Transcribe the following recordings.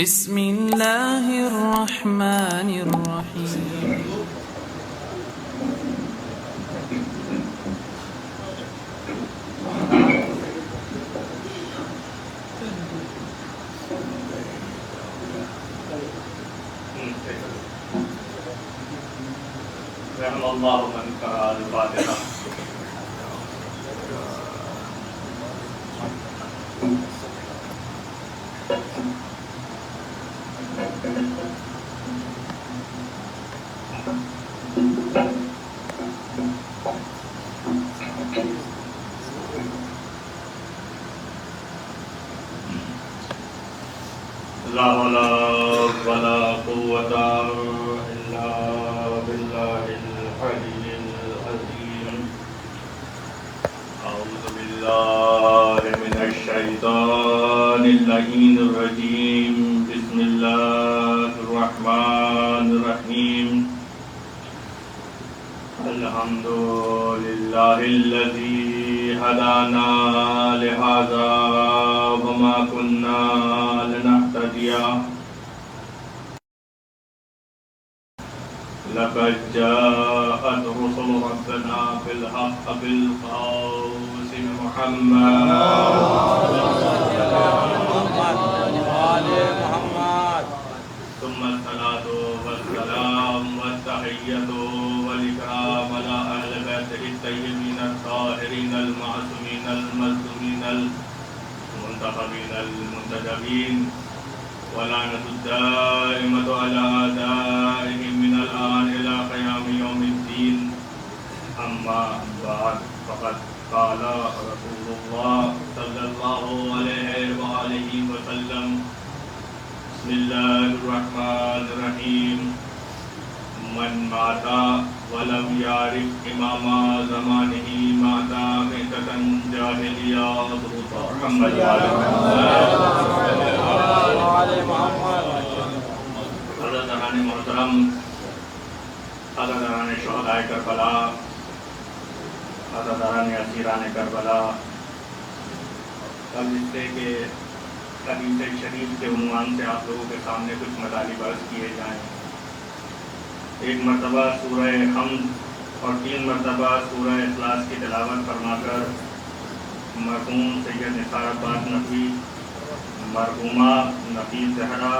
بسم اللہ الرحمن الرحیم رحم اللہ من قرأ الفاتحہ. لا حول ولا قوة إلا بالله العلي العظيم. أعوذ بالله من الشيطان اللعين الرجيم. بسم الله الرحمن الرحيم. الحمد لله الذي هدانا لهذا وما كنا لنهتدي لقد جاءت رسل ربنا بالحق بالقاسم محمد ثم الصلاة والسلام والتحية والإكرام على أهل بيته الطيبين الطاهرين المعصومين المظلومين المنتخبين المنتجبين ولعنة الدائمة على أعدائهم من الآن إلى قيام يوم الدين. أما بعد فقد قال رسول الله صلى الله عليه وآله وسلم: بسم الله الرحمن الرحيم. من مات ولم يعرف إمام زمانه مات ميتة جاهلية. محمد حضرت محترم، حضرت شہدائے کربلا، حضرت اسیران کربلا، کل اس سے کہ حدیث شریف کے عنوان سے آپ لوگوں کے سامنے کچھ مطالب عرض کیے جائیں. ایک مرتبہ سورہ حمد اور 3 مرتبہ سورہ اخلاص کی تلاوت فرما کر مرحوم سید نثار عباس نقوی، مرحومہ نفیس زہرا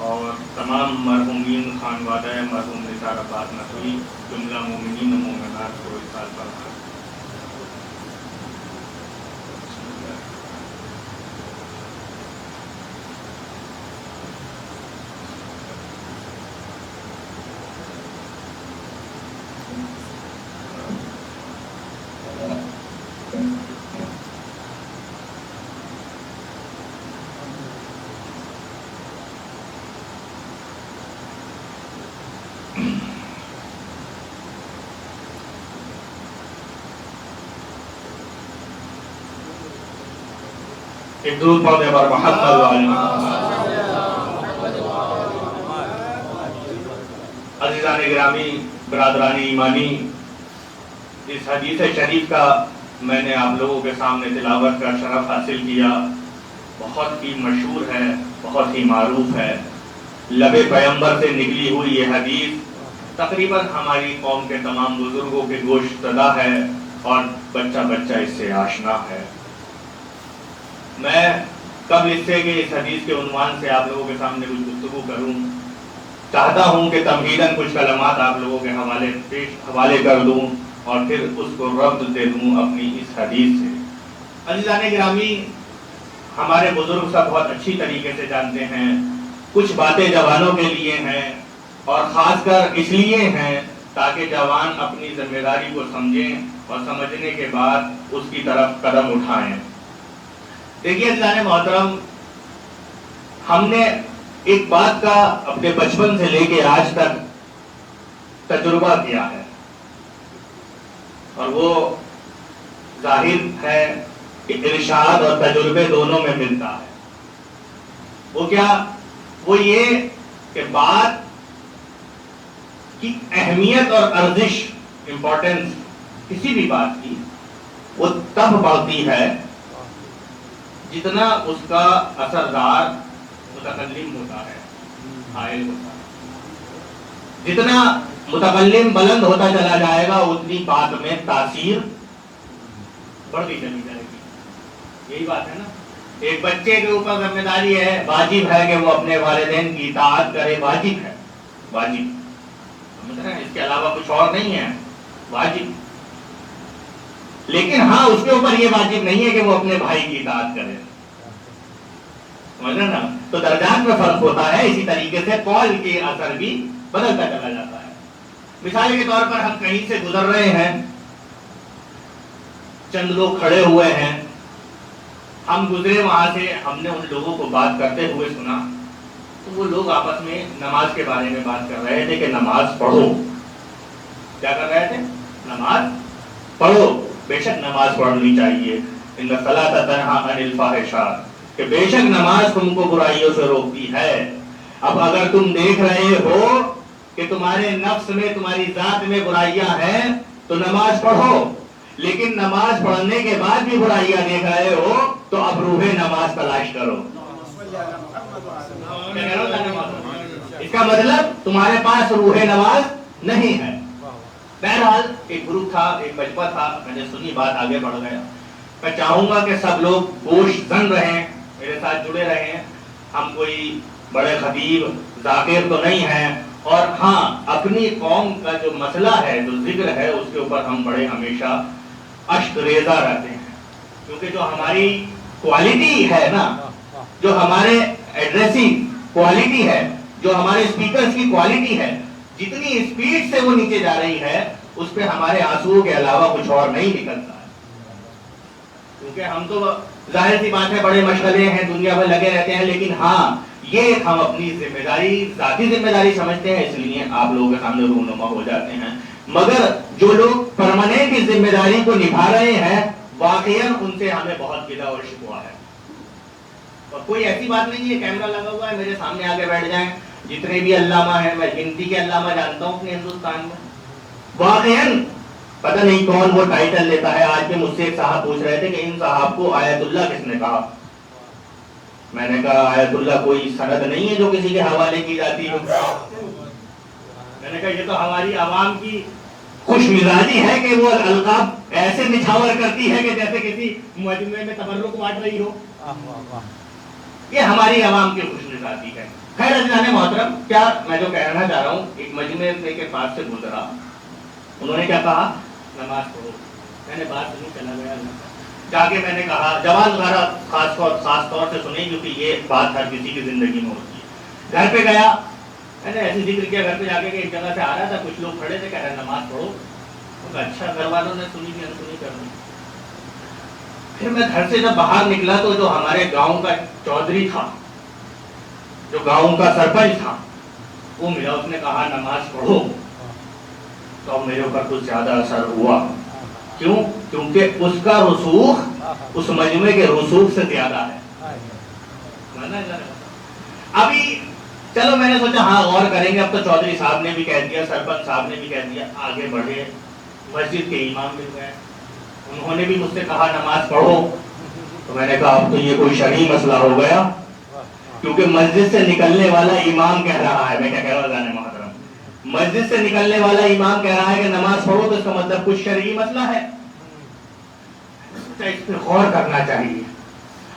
اور تمام مرحومین خانوادہ مرحوم نثار عباس نقوی جملہ مومنین و مومنات کو ارسال فرمائیں. ایک درود پڑھنے پر محمد و آل محمد. عزیزان گرامی، برادران ایمانی، اس حدیث شریف کا میں نے آپ لوگوں کے سامنے تلاوت کا شرف حاصل کیا. بہت ہی مشہور ہے، بہت ہی معروف ہے. لب پیغمبر سے نکلی ہوئی یہ حدیث تقریباً ہماری قوم کے تمام بزرگوں کے گوشت زدہ ہے اور بچہ بچہ اس سے آشنا ہے. میں قبل اس سے کہ اس حدیث کے عنوان سے آپ لوگوں کے سامنے کچھ گفتگو کروں، چاہتا ہوں کہ تمہیداً کچھ کلمات آپ لوگوں کے حوالے کر دوں اور پھر اس کو ربط دے دوں اپنی اس حدیث سے. عزیزان گرامی، ہمارے بزرگ سب بہت اچھی طریقے سے جانتے ہیں کچھ باتیں جوانوں کے لیے ہیں اور خاص کر اس لیے ہیں تاکہ جوان اپنی ذمہ داری کو سمجھیں اور سمجھنے کے بعد اس کی طرف قدم اٹھائیں. دیکھیے عزیزان محترم، ہم نے ایک بات کا اپنے بچپن سے لے کے آج تک تجربہ کیا ہے اور وہ ظاہر ہے کہ ارشاد اور تجربے دونوں میں ملتا ہے. وہ کیا؟ وہ یہ کہ بات کی اہمیت اور ارزش، امپورٹنس کسی بھی بات کی وہ تب بڑھتی ہے جتنا اس کا اثردار، اس متکلم ہوتا ہے، قائل ہوتا ہے. جتنا متکلم بلند ہوتا چلا جائے گا اتنی بات میں تاثیر بڑھتی چلی جائے گی. یہی بات ہے نا. ایک بچے کے اوپر ذمہ داری ہے، واجب ہے کہ وہ اپنے والدین کی اطاعت کرے، واجب ہے، واجب. سمجھ رہے ہیں؟ اس کے علاوہ کچھ اور نہیں ہے، واجب. لیکن ہاں اس کے اوپر یہ واجب نہیں ہے کہ وہ اپنے بھائی کی اطاعت کرے. سمجھ رہے نا؟ تو درجات میں فرق ہوتا ہے. اسی طریقے سے قول کے اثر بھی بدلتا چلا جاتا ہے. مثال کے طور پر ہم کہیں سے گزر رہے ہیں، چند لوگ کھڑے ہوئے ہیں، ہم گزرے وہاں سے، ہم نے ان لوگوں کو بات کرتے ہوئے سنا، تو وہ لوگ آپس میں نماز کے بارے میں بات کر رہے تھے کہ نماز پڑھو. کیا کر رہے تھے؟ نماز پڑھو. بے شک نماز پڑھنی چاہیے. ان الصلاۃ تنہی عن الفحشاء، کہ بے شک نماز تم کو برائیوں سے روکتی ہے. اب اگر تم دیکھ رہے ہو کہ تمہارے نفس میں، تمہاری ذات میں برائیاں ہیں تو نماز پڑھو. لیکن نماز پڑھنے کے بعد بھی برائیاں دیکھ رہے ہو تو اب روح نماز تلاش کرو. اس کا مطلب تمہارے پاس روح نماز نہیں ہے. بہرحال ایک گروپ تھا، ایک مجمع تھا، میں نے سنی بات، آگے بڑھ گیا. میں چاہوں گا کہ سب لوگ گوش زن رہیں، میرے ساتھ جڑے رہیں. ہم کوئی بڑے خطیب ذاکر تو نہیں ہیں، اور ہاں اپنی قوم کا جو مسئلہ ہے، جو ذکر ہے، اس کے اوپر ہم بڑے ہمیشہ اشک ریزہ رہتے ہیں. کیونکہ جو ہماری کوالٹی ہے نا، جو ہمارے ایڈریسنگ کوالٹی ہے، جو ہمارے اسپیکرز کی کوالٹی ہے، جتنی اسپیڈ سے وہ نیچے جا رہی ہے اس پہ ہمارے آنسوؤں کے علاوہ کچھ اور نہیں نکلتا ہے. کیونکہ ہم تو ظاہر سی بات ہے بڑے مشغلے ہیں، دنیا میں لگے رہتے ہیں، لیکن ہاں یہ ہم اپنی ذمہ داری، ذاتی ذمہ داری سمجھتے ہیں، اس لیے آپ لوگوں کے سامنے رونما ہو جاتے ہیں. مگر جو لوگ پرماننٹ کی ذمہ داری کو نبھا رہے ہیں، واقعاً ان سے ہمیں بہت گلہ اور شکوہ ہے. اور کوئی ایسی بات نہیں ہے کیمرہ لگا ہوا ہے میرے سامنے آگے بیٹھ جائیں. جتنے بھی علامہ ہیں، میں گنتی کے علامہ جانتا ہوں اپنے ہندوستان میں، واقعاً پتہ نہیں کون وہ ٹائٹل لیتا ہے. آج بھی مجھ سے ایک صاحب پوچھ رہے تھے کہ ان صاحب کو آیت اللہ کس نے کہا. میں نے کہا آیت اللہ کوئی سند نہیں ہے جو کسی کے حوالے کی جاتی ہے. میں نے کہا یہ تو ہماری عوام کی خوش مزاجی ہے کہ وہ القاب ایسے نچھاور کرتی ہے کہ جیسے کسی مجموعے میں تبرک بانٹ رہی ہو. یہ ہماری عوام کی خوش مزاجی ہے. خیر عزیزان محترم، کیا میں جو کہنا چاہ رہا ہوں، ایک مجموعے کے پاس سے گزرا، انہوں نے کیا کہا؟ نماز پڑھو. میں نے بات نہیں چلا گیا جا کے میں نے کہا، جواز وغیرہ خاص طور سے سنیں کیونکہ یہ بات ہر کسی کی زندگی میں ہوتی ہے. گھر پہ گیا، میں نے ایسے ذکر کیا گھر پہ جا کے کہ ایک جگہ سے آ رہا تھا، کچھ لوگ کھڑے تھے، کہہ رہے نماز پڑھو. اچھا، گھر والوں نے سنی بھی انسنی کر دی. پھر میں گھر سے جب باہر نکلا تو جو ہمارے گاؤں کا چودھری تھا، جو گاؤں کا سرپنچ تھا، وہ ملا. اس نے کہا نماز پڑھو. تو میرے اوپر کچھ زیادہ اثر ہوا. کیوں؟ کیونکہ اس کا رسوخ اس مجمع کے رسوخ سے زیادہ ہے. ابھی چلو میں نے سوچا ہاں غور کریں گے. اب تو چودھری صاحب نے بھی کہہ دیا، سرپنچ صاحب نے بھی کہہ دیا. آگے بڑھے، مسجد کے امام مل گئے، انہوں نے بھی مجھ سے کہا نماز پڑھو. تو میں نے کہا اب تو یہ کوئی شرعی مسئلہ ہو گیا، کیونکہ مسجد سے نکلنے والا امام کہہ رہا ہے. میں کیا کہہ رہا ہوں جانے محترم، مسجد سے نکلنے والا امام کہہ رہا ہے کہ نماز پڑھو، تو اس کا مطلب کچھ شرعی مسئلہ ہے. اس پہ غور کرنا چاہیے.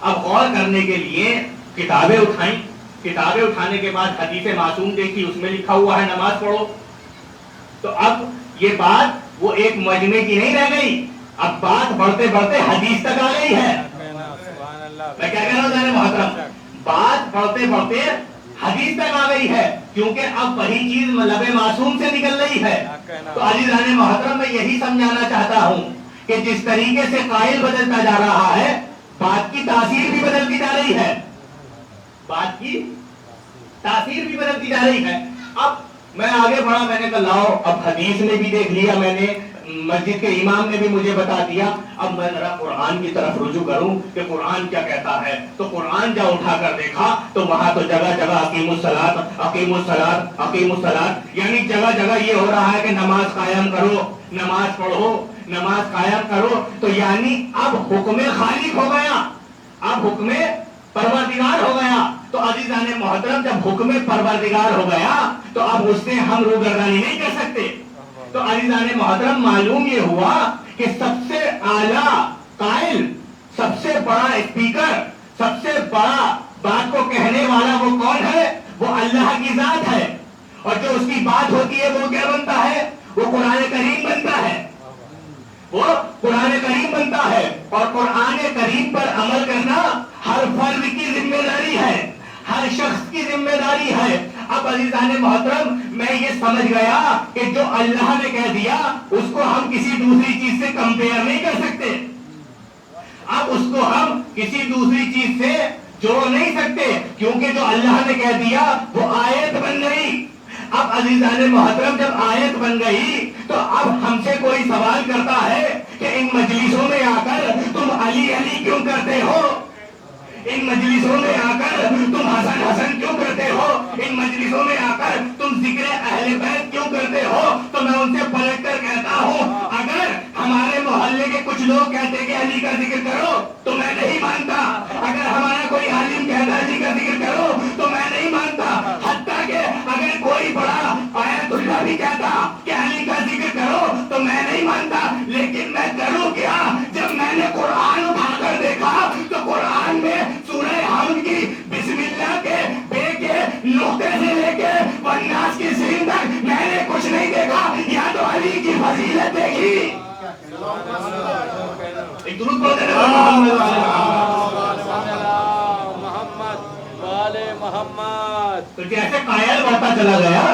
اب غور کرنے کے لیے کتابیں اٹھائیں. کتابیں اٹھانے کے بعد حدیث معصوم دیکھی، اس میں لکھا ہوا ہے نماز پڑھو. تو اب یہ بات وہ ایک مجمع کی نہیں رہ گئی، اب بات بڑھتے بڑھتے حدیث تک آ گئی ہے. میں کیا کہہ رہا ہوں جانے محترم، بات بڑھتے بڑھتے حدیث تک آ گئی ہے، کیونکہ اب وہی چیز لب معصوم سے نکل رہی ہے. تو عزیزان محترم، میں یہی سمجھانا چاہتا ہوں کہ جس طریقے سے قائل بدلتا جا رہا ہے، بات کی تاثیر بھی بدلتی جا رہی ہے. بات کی تاثیر بھی بدلتی جا رہی ہے. اب میں آگے بڑھا، میں نے کہا لاؤ اب حدیث میں بھی دیکھ لیا میں نے، مسجد کے امام نے بھی مجھے بتا دیا، اب میں ذرا قرآن کی طرف رجوع کروں کہ قرآن کیا کہتا ہے. تو قرآن جا اٹھا کر دیکھا تو وہاں تو جگہ جگہ اقیم الصلاۃ اقیم الصلاۃ اقیم الصلاۃ، یعنی جگہ جگہ یہ ہو رہا ہے کہ نماز قائم کرو، نماز پڑھو، نماز قائم کرو. تو یعنی اب حکم خالق ہو گیا، اب حکم پروردگار ہو گیا. تو تو عزیزان محترم جب حکم پروردگار ہو گیا تو اب اس سے ہم روگردانی نہیں کر سکتے. تو عزیزان محترم معلوم یہ ہوا کہ سب سے اعلیٰ قائل، سب سے بڑا اسپیکر، سب سے بڑا بات کو کہنے والا وہ کون ہے؟ وہ اللہ کی ذات ہے. اور جو اس کی بات ہوتی ہے وہ کیا بنتا ہے؟ وہ قرآن کریم بنتا ہے. وہ قرآن کریم بنتا ہے. اور قرآن کریم پر عمل کرنا ہر فرد کی ذمہ داری ہے، ہر شخص کی ذمہ داری ہے. اب عزیزان محترم میں یہ سمجھ گیا کہ جو اللہ نے کہہ دیا اس کو ہم کسی دوسری چیز سے کمپیئر نہیں کر سکتے. اب اس کو ہم کسی دوسری چیز سے جوڑ نہیں سکتے، کیونکہ جو اللہ نے کہہ دیا وہ آیت بن گئی. اب عزیزان محترم جب آیت بن گئی تو اب ہم سے کوئی سوال کرتا ہے کہ ان مجلسوں میں آ کر تم علی علی کیوں کرتے ہو؟ ان مجلسوں میں آ کر تم حسن حسن کیوں کرتے ہو؟ ان مجلسوں میں آ کر تم ذکر اہل بیت کیوں کرتے ہو؟ تو میں ان سے پلٹ کر کہتا ہوں اگر ہمارے محلے کے کچھ لوگ کہتے کہ علی کا ذکر کرو تو میں نہیں مانتا. اگر ہمارا کوئی عالم کہتا علی کا ذکر کرو تو میں نہیں مانتا. حتیٰ کہ اگر کوئی بڑا آیت اللہ بھی کہتا کہ علی کا ذکر کرو تو میں نہیں مانتا. لیکن میں کروں کیا؟ جب میں نے قرآن اٹھا کر دیکھا تو قرآن میں سورہ حمد کی بسم اللہ کے بے کے نقطے سے لے کے والناس کی سین تک میں نے کچھ نہیں دیکھا. یا تو علی کی فضیلت دیکھی. ایک درود پڑھتے محمد. تو جیسے قائل بڑھتا چلا گیا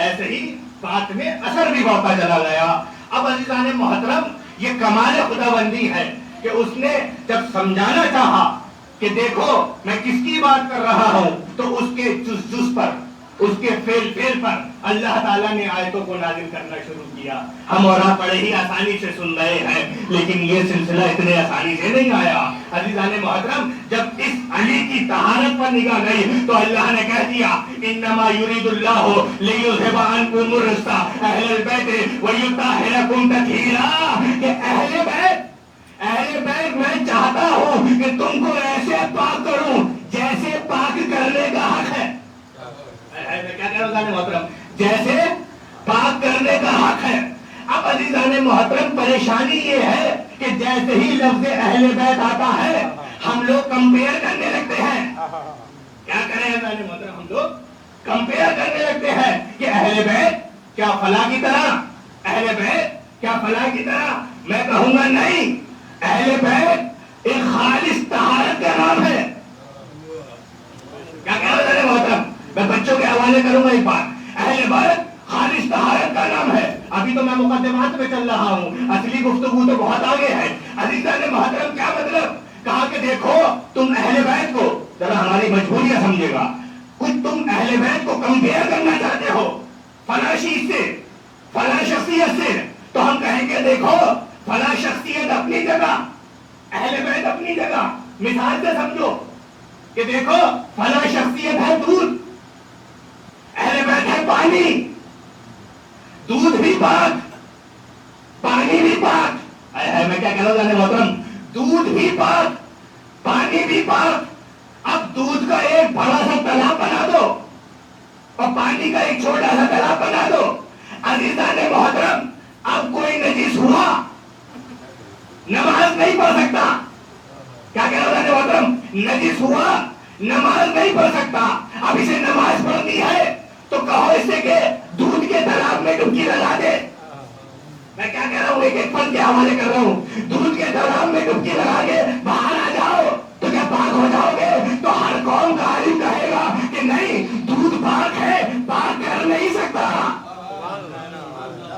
ایسے ہی بات میں اثر بھی بڑھتا چلا گیا. اب عزیزان محترم یہ کمال خداوندی ہے کہ اس نے جب سمجھانا چاہا کہ دیکھو میں کس کی بات کر رہا ہوں تو اس کے جز پر، اس کے فعل پر اللہ تعالیٰ نے آیتوں کو نازل کرنا شروع کیا. ہم اور آپ بڑے ہی آسانی سے سن رہے ہیں لیکن یہ سلسلہ اتنے آسانی سے نہیں آیا. عزیزان محترم جب اس علی کی طہارت پر نگاہ گئی تو اللہ نے کہہ دیا انما یرید اللہ لیذھب عنکم الرجس اہل البیت ویطہرکم تطہیرا. کہ اہل بیت میں چاہتا ہوں کہ تم کو ایسے پاک کروں جیسے پاک کرنے کا حق ہے. کیا کہہ رہا ہوں محترم؟ جیسے پاک کرنے کا حق ہے. اب عزیزان محترم پریشانی یہ ہے کہ جیسے ہی لفظ اہل بیت آتا ہے ہم لوگ کمپیئر کرنے لگتے ہیں. کیا کریں عزیزان محترم؟ ہم لوگ کمپیئر کرنے لگتے ہیں کہ اہل بیت کیا فلاں کی طرح، اہل بیت کیا فلاں کی طرح. میں کہوں گا نہیں، اہل بیت ایک خالص طہارت کا نام ہے. کیا کہہ رہا ہے محترم؟ میں بچوں کے حوالے کروں گا ایک بات. اہل بیت خالص طہارت کا نام ہے. ابھی تو میں مقدمات میں چل رہا ہوں، اصلی گفتگو تو بہت آگے ہے. عزیزان محترم کیا مطلب؟ کہا کہ دیکھو تم اہل بیت کو، ذرا ہماری مجبوریاں سمجھے گا، کچھ تم اہل بیت کو کمپیئر کرنا چاہتے ہو فلاں چیز سے، فلاں شخصیت سے. تو ہم کہیں گے دیکھو فلاں شخصیت اپنی جگہ، اہل بیت اپنی جگہ. مثال سے سمجھو کہ دیکھو فلاں شخصیت ہے دودھ، اہل بیت ہے پانی. دودھ بھی پاک، پانی بھی پاک. میں کیا کہہ رہا ہوں محترم؟ دودھ بھی پاک، پانی بھی پاک. اب دودھ کا ایک بڑا سا تالاب بنا دو اور پانی کا ایک چھوٹا سا تالاب بنا دو. عزیزان محترم اب کوئی نجس ہوا نماز نہیں پڑھ سکتا. کیا کہہ رہا ہے محترم؟ نجس ہوا نماز نہیں پڑھ سکتا. اب اسے نماز پڑھنی ہے تو کہو اس سے کہ دودھ کے تالاب میں ڈبکی لگا دے. میں کیا کہہ رہا ہوں؟ ایک ایک پل کے حوالے کر رہا ہوں. دودھ کے تالاب میں ڈبکی لگا کے باہر آ جاؤ تو کیا پاک ہو جاؤ گے؟ تو ہر قوم کا عالم کہے گا کہ نہیں دودھ پاک ہے، پاک کر نہیں سکتا.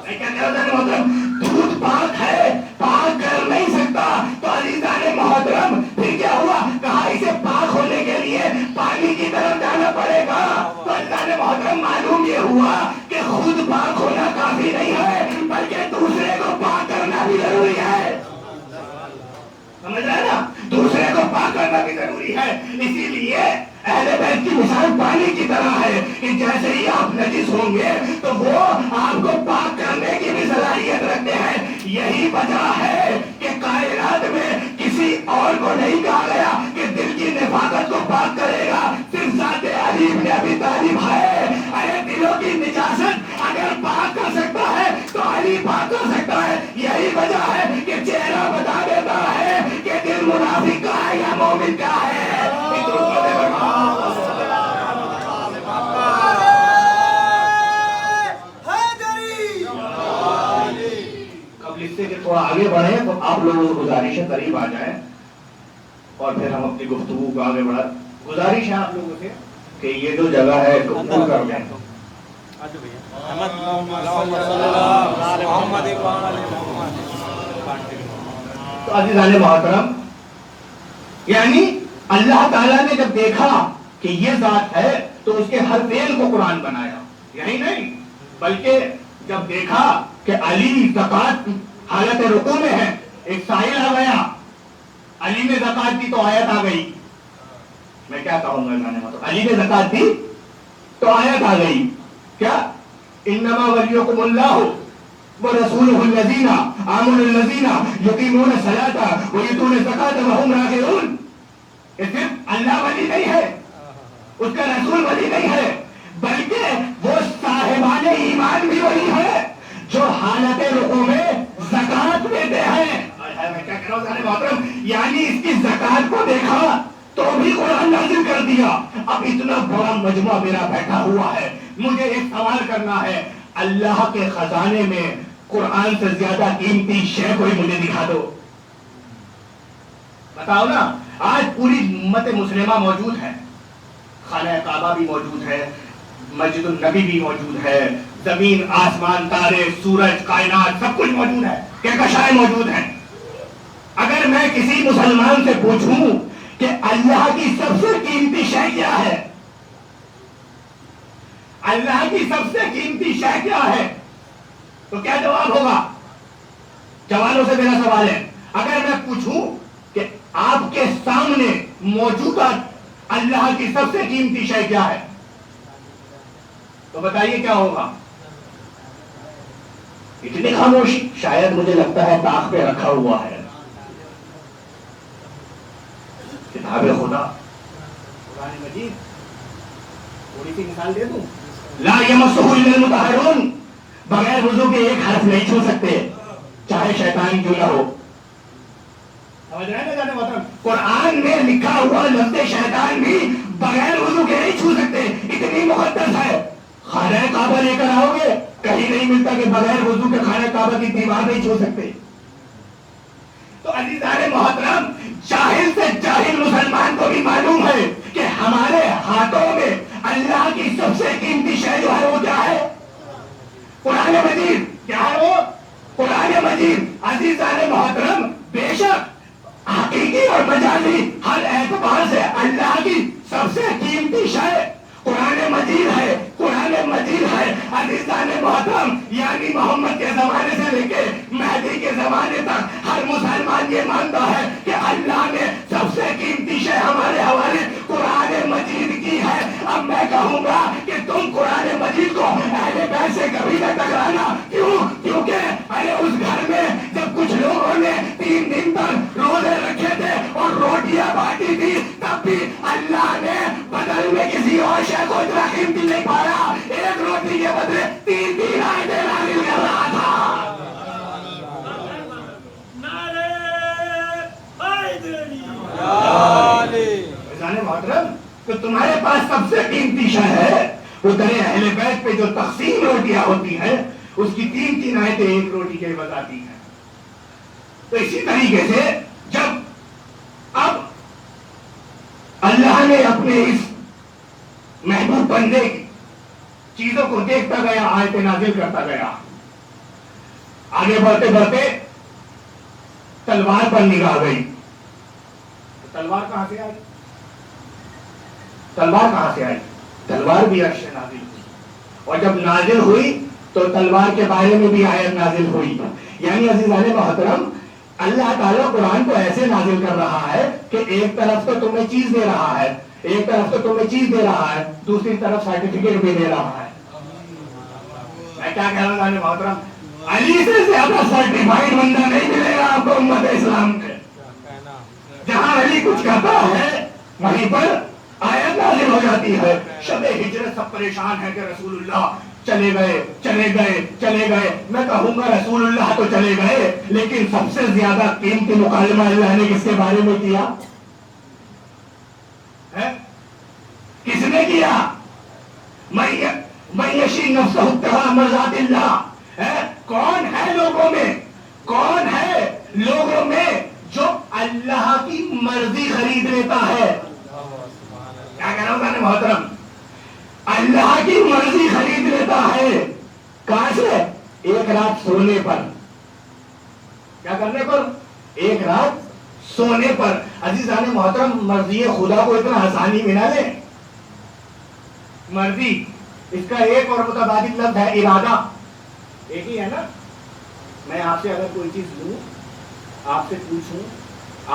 میں کیا کہہ رہا ہوں محترم؟ دودھ پاک ہے، پاک کر نہیں سکتا. تو عزیزان محترم پھر کیا ہوا؟ کہا اسے پاک ہونے کے لیے پانی کی طرف جانا پڑے گا. تو عزیزان محترم معلوم یہ ہوا کہ خود پاک ہونا کافی نہیں ہے بلکہ دوسرے کو پاک کرنا بھی ضروری ہے. سمجھ رہے نا؟ دوسرے کو پاک کرنا بھی ضروری ہے. اسی لیے اہل بیت کی مثال پانی کی طرح ہے کہ جیسے ہی آپ نجس ہوں گے تو وہ آپ کو پاک کرنے کی بھی صلاحیت رکھتے ہیں. یہی وجہ ہے کہ کائنات میں کسی کسی اور کو نہیں کہا گیا کہ دل کی نفاقت کو پاک کرے گا، صرف ذات علی بن ابی طالب ہے۔ ارے دلوں کی نجاست اگر پاک کر سکتا ہے تو علی پاک کر سکتا ہے۔ یہی وجہ ہے کہ چہرہ بتا دیتا ہے کہ دل منافق کا ہے یا مومن کا ہے۔ اس سے کہ تھوڑا آگے بڑھیں تو آپ لوگوں کو گزارش ہے قریب آ جائیں اور پھر ہم اپنی گفتگو کو آگے بڑھا۔ گزارش ہے آپ لوگوں سے کہ یہ جو جگہ ہے اس کو پھول کر دیں۔ تو عزیزان محترم، یعنی اللہ تعالیٰ نے جب دیکھا کہ یہ ذات ہے تو اس کے ہر فعل کو قرآن بنایا، یہی نہیں بلکہ جب دیکھا کہ علی زکوٰۃ حالت رکوع میں ہے، ایک سائل آ گیا، علی نے زکوٰۃ دی تو آیت آ گئی۔ میں کیا کہوں گا، علی نے زکوٰۃ دی تو آیت آ گئی، کیا انما ولیکم اللہ ورسولہ الذین آمنوا الذین یقیمون الصلاۃ ویؤتون الزکاۃ وہم راکعون۔ یہ صرف اللہ ولی نہیں ہے، اس کا رسول ولی نہیں ہے، بلکہ وہ صاحبان ایمان بھی ولی ہے جو حالت رکوع میں زکوٰۃ دیتے ہیں۔ میں کیا کہہ رہا ہوں محترم، یعنی اس کی زکوٰۃ کو دیکھا تو بھی قرآن نازل کر دیا۔ اب اتنا بڑا مجمع میرا بیٹھا ہوا ہے، مجھے ایک سوال کرنا ہے، اللہ کے خزانے میں قرآن سے زیادہ قیمتی شے کوئی مجھے دکھا دو، بتاؤ نا۔ آج پوری امت مسلمہ موجود ہے، خانہ کعبہ بھی موجود ہے، مسجد النبی بھی موجود ہے، زمین آسمان تارے سورج کائنات سب کچھ موجود ہے، کہکشائیں موجود ہیں۔ اگر میں کسی مسلمان سے پوچھوں کہ اللہ کی سب سے قیمتی شے کیا ہے، اللہ کی سب سے قیمتی شے کیا ہے، تو کیا جواب ہوگا؟ جوانوں سے میرا سوال ہے، اگر میں پوچھوں کہ آپ کے سامنے موجودہ اللہ کی سب سے قیمتی شے کیا ہے، تو بتائیے کیا ہوگا؟ اتنی خاموشی، شاید مجھے لگتا ہے طاق پہ رکھا ہوا ہے کتاب خدا، قرآن مجید۔ تھوڑی سی مثال دے دوں، لا یمسہ الا المطہرون، بغیر وضو کے ایک حرف نہیں چھو سکتے چاہے شیطان کیوں نہ ہو۔ سمجھ رہے ہیں نا جانے محترم، قرآن میں لکھا ہوا لفظ شیطان بھی بغیر وضو کے نہیں چھو سکتے، اتنی مقدس ہے۔ خانہ کعبہ لے کر آؤ گے، کہیں نہیں ملتا کہ بغیر وضو کے خانہ کعبہ کی دیوار نہیں چھو سکتے۔ تو عزیزان محترم، جاہل سے جاہل مسلمان کو بھی معلوم ہے کہ ہمارے ہاتھوں میں اللہ کی سب سے قیمتی شے جو ہے وہ کیا ہے؟ قرآن مجید۔ کیا ہے وہ؟ قرآن مجید۔ عزیزان محترم، بے شک حقیقی اور مجازی ہر اعتبار سے اللہ کی سب سے قیمتی شے قرآن مجید ہے، قرآن مجید ہے۔ عزیزان محترم، یعنی محمد کے زمانے سے لے کے مہدی کے زمانے تک ہر مسلمان یہ مانتا ہے کہ اللہ نے سب سے قیمتی شے ہمارے حوالے قرآن مجید کی ہے۔ اب میں کہوں گا کہ تم قرآن مجید کو اہل بیت سے کبھی نہ ٹکرانا، کیوں؟ کیونکہ ارے اس گھر میں جب کچھ لوگوں نے 3 دن تک روزے رکھے تھے اور روٹیاں بانٹی تھی، تب بھی اللہ نے بدل میں کسی اور شے کو اتنا قیمتی نہیں پایا، ایک روٹی کے بدلے 3 آیتیں نازل کر رہا تھا۔ محترم، تو تمہارے پاس سب سے قیمتی شے ہے وہ درے اہل بیت پہ جو تقسیم روٹیاں ہوتی ہیں، اس کی 3 آیتیں ایک روٹی کے بتاتی ہیں۔ تو اسی طریقے سے جب اب اللہ نے اپنے اس محبوب بندے کی چیزوں کو دیکھتا گیا، آیتیں نازل کرتا گیا، آگے بڑھتے بڑھتے تلوار پر نگاہ گئی۔ تلوار کہاں سے آئی؟ تلوار کہاں سے آئی؟ تلوار بھی عرش سے نازل ہوئی، اور جب نازل ہوئی تو تلوار کے بارے میں بھی آیت نازل ہوئی۔ یعنی عزیزان محترم، اللہ تعالیٰ قرآن کو ایسے نازل کر رہا ہے کہ ایک طرف تو تمہیں چیز دے رہا ہے، ایک طرف تو تمہیں چیز دے رہا ہے، دوسری طرف سرٹیفکیٹ بھی دے رہا ہے۔ میں کیا کہہ رہا ہوں محترم، علی سے زیادہ سرٹیفائیڈ بندہ نہیں ملے گا آپ کو امت اسلام کے۔ جہاں علی کچھ کہتا ہے وہیں پر آیت نازل ہو جاتی ہے. شب ہجرت سب پریشان ہے کہ رسول اللہ چلے گئے چلے گئے چلے گئے. میں کہوں گا رسول اللہ تو چلے گئے، لیکن سب سے زیادہ قیمتی مکالمہ اللہ نے کس کے بارے میں کیا؟ کس نے کیا؟ من یشی نفسہ ابتغاء مرضات اللہ. کون ہے لوگوں میں، کون ہے لوگوں میں جو اللہ کی مرضی خرید لیتا ہے؟ کیا کہہ رہا ہوں میں محترم؟ اللہ کی مرضی خرید لیتا ہے. کہاں سے؟ ایک رات سونے پر. کیا کرنے پر؟ ایک رات سونے پر. عزیزان محترم، مرضی خدا کو اتنا آسانی میں نہ لیں. مرضی اس کا ایک اور متبادل لفظ ہے ارادہ. ایک ہی ہے نا. میں آپ سے اگر کوئی چیز لوں، آپ سے پوچھوں،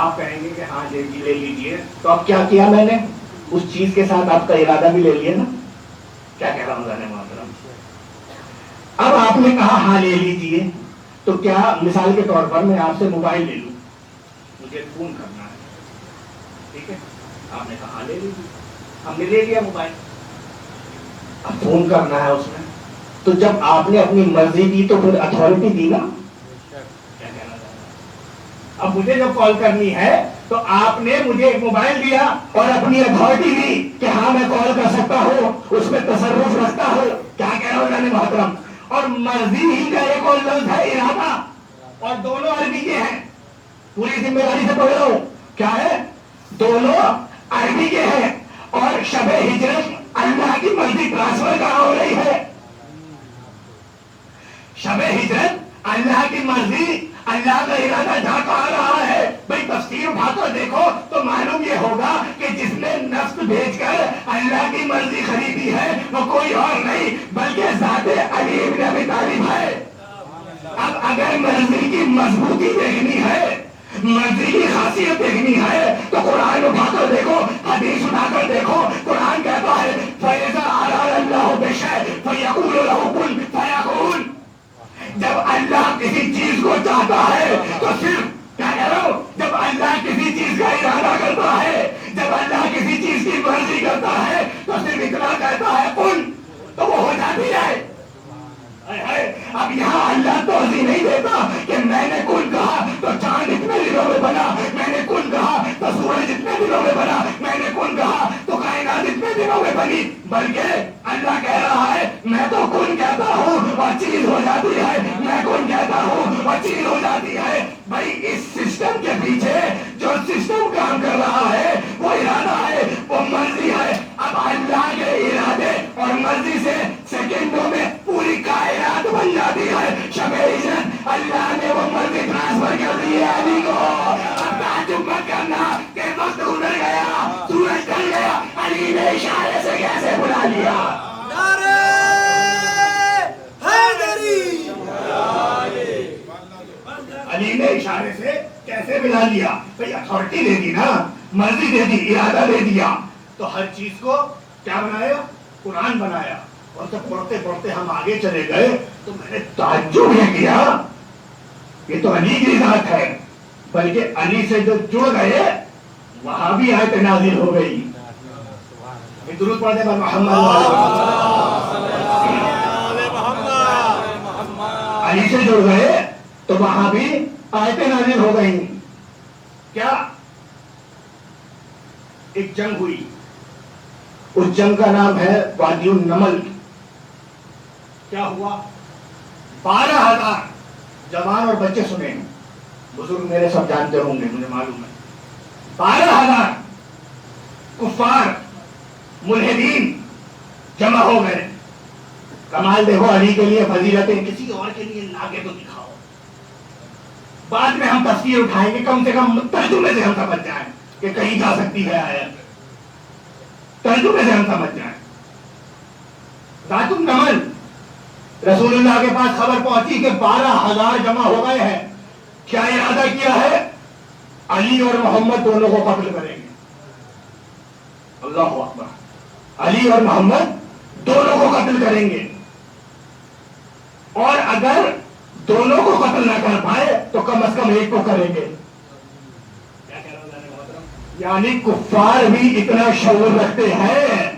آپ کہیں گے کہ ہاں لے لیجیے، تو اب کیا کیا میں نے؟ اس چیز کے ساتھ آپ کا ارادہ بھی لے لیا نا. کیا کہہ رہا ہوں محترم؟ اب آپ نے کہا ہاں لے لیجیے، تو کیا مثال کے طور پر میں آپ سے موبائل لے لوں، مجھے فون کرنا ہے، ٹھیک ہے؟ آپ نے کہا ہاں لے لیجیے، ہم نے لے لیا موبائل. اب فون کرنا ہے اس میں، تو جب آپ نے اپنی مرضی دی تو پھر اتھارٹی دی نا. کیا کہنا چاہ رہا؟ اب مجھے جب کال کرنی ہے تو آپ نے مجھے ایک موبائل دیا اور اپنی اتھارٹی دی کہ ہاں میں کال کر سکتا ہوں، اس میں تصرف رکھتا ہوں. کیا کہہ رہا ہوں محترم؟ اور مرضی ہی کا ایک اور لفظ ہے ارادہ، اور دونوں عربی کے ہیں. پوری ذمہ داری سے پڑھ رہا ہوں. کیا ہے؟ دونوں عربی کے ہیں. اور شب ہجرت اللہ کی مرضی ٹرانسفر کہاں ہو رہی ہے؟ شب ہجرت اللہ کی مرضی، اللہ کا ارادہ جا کہاں رہا ہے؟ بھائی تفسیر اٹھا کر دیکھو تو معلوم یہ ہوگا کہ جس نے نفس بھیج کر اللہ کی مرضی خریدی ہے وہ کوئی اور نہیں بلکہ ذات علی ابن ابی طالب ہے. اب اگر مرضی کی مضبوطی دیکھنی ہے، مرضی کی خاصیت دیکھنی ہے تو قرآن اٹھا کر دیکھو، حدیث اٹھا کر دیکھو. قرآن کہتا ہے فَإِذَا أَرَادَ اللَّهُ بِشَيْءٍ فَيَقُولُ لَهُ كُن فَيَكُونُ. جب اللہ کسی چیز کو چاہتا ہے تو صرف، کیا کہہ رہا ہوں، جب اللہ کسی چیز کا ارادہ کرتا ہے، جب اللہ کسی چیز کی مرضی کرتا ہے تو صرف اتنا کہتا ہے کن، تو وہ ہو جاتی ہے. اب یہاں اللہ توضیح نہیں دیتا کہ میں نے کن کہا تو چاند اتنے دنوں میں بنا، میں نے کن کہا تو سورج اتنے دنوں میں بنا، میں نے کن کہا تو کائنات اتنے دنوں میں بنی، بلکہ اللہ کہہ رہا ہے میں تو کن کہتا ہوں اور چیز ہو جاتی ہے، میں کن کہتا ہوں اور چیز ہو جاتی ہے. بھائی اس سسٹم کے پیچھے جو سسٹم کام کر رہا ہے وہ ارادہ ہے، وہ مرضی ہے. اب اللہ کے ارادے اور مرضی سے سیکنڈوں میں پوری کائنات بن جاتی ہے. شب ہجرت اللہ نے وہ مرضی ٹرانسفر کر دی ہے علی کو. اب تعجب مت کرنا کہ وقت گزر گیا، سورج ڈھل گیا، علی نے اشارے سے کیسے بلا لیا. علی نے اشارے سے کیسے ملا لیا؟ بھئی اتھارٹی دے دی نا، مرضی دے دی، ارادہ دے دیا، تو ہر چیز کو کیا بنایا؟ قرآن بنایا. اور جب پڑھتے پڑھتے ہم آگے چلے گئے تو میں نے تعجب یہ کیا، یہ تو علی کی ذات ہے، بلکہ علی سے جو جڑ گئے وہاں بھی آیت نازل ہو گئی. درود پڑھنے پر محمد علی سے جڑ گئے تو وہاں بھی آیتیں نازل ہو گئی. کیا؟ ایک جنگ ہوئی، اس جنگ کا نام ہے وادی النمل. کیا ہوا؟ 12,000 جوان اور بچے، سنے بزرگ میرے سب جانتے ہوں گے، مجھے معلوم ہے. 12,000 کفار ملحدین جمع ہو گئے. کمال دیکھو، علی کے لیے فضیلتیں کسی اور کے لیے لا کے تو دکھاؤ. بعد میں ہم تفسیر اٹھائیں گے، کم سے کم ترجمے سے ہم سمجھ جائیں کہ کہیں جا سکتی ہے آیت، ترجمے سے ہم سمجھ جائیں. ذات النمل، رسول اللہ کے پاس خبر پہنچی کہ 12,000 جمع ہو گئے ہیں. کیا ارادہ کیا ہے؟ علی اور محمد دونوں کو قتل کریں گے. اللہ اکبر. علی اور محمد دونوں کو قتل کریں گے، اور اگر دونوں کو قتل نہ کر پائے تو کم از کم ایک کو کریں گے. کیا کہہ رہا ہوں؟ یعنی کفار بھی اتنا شعور رکھتے ہیں،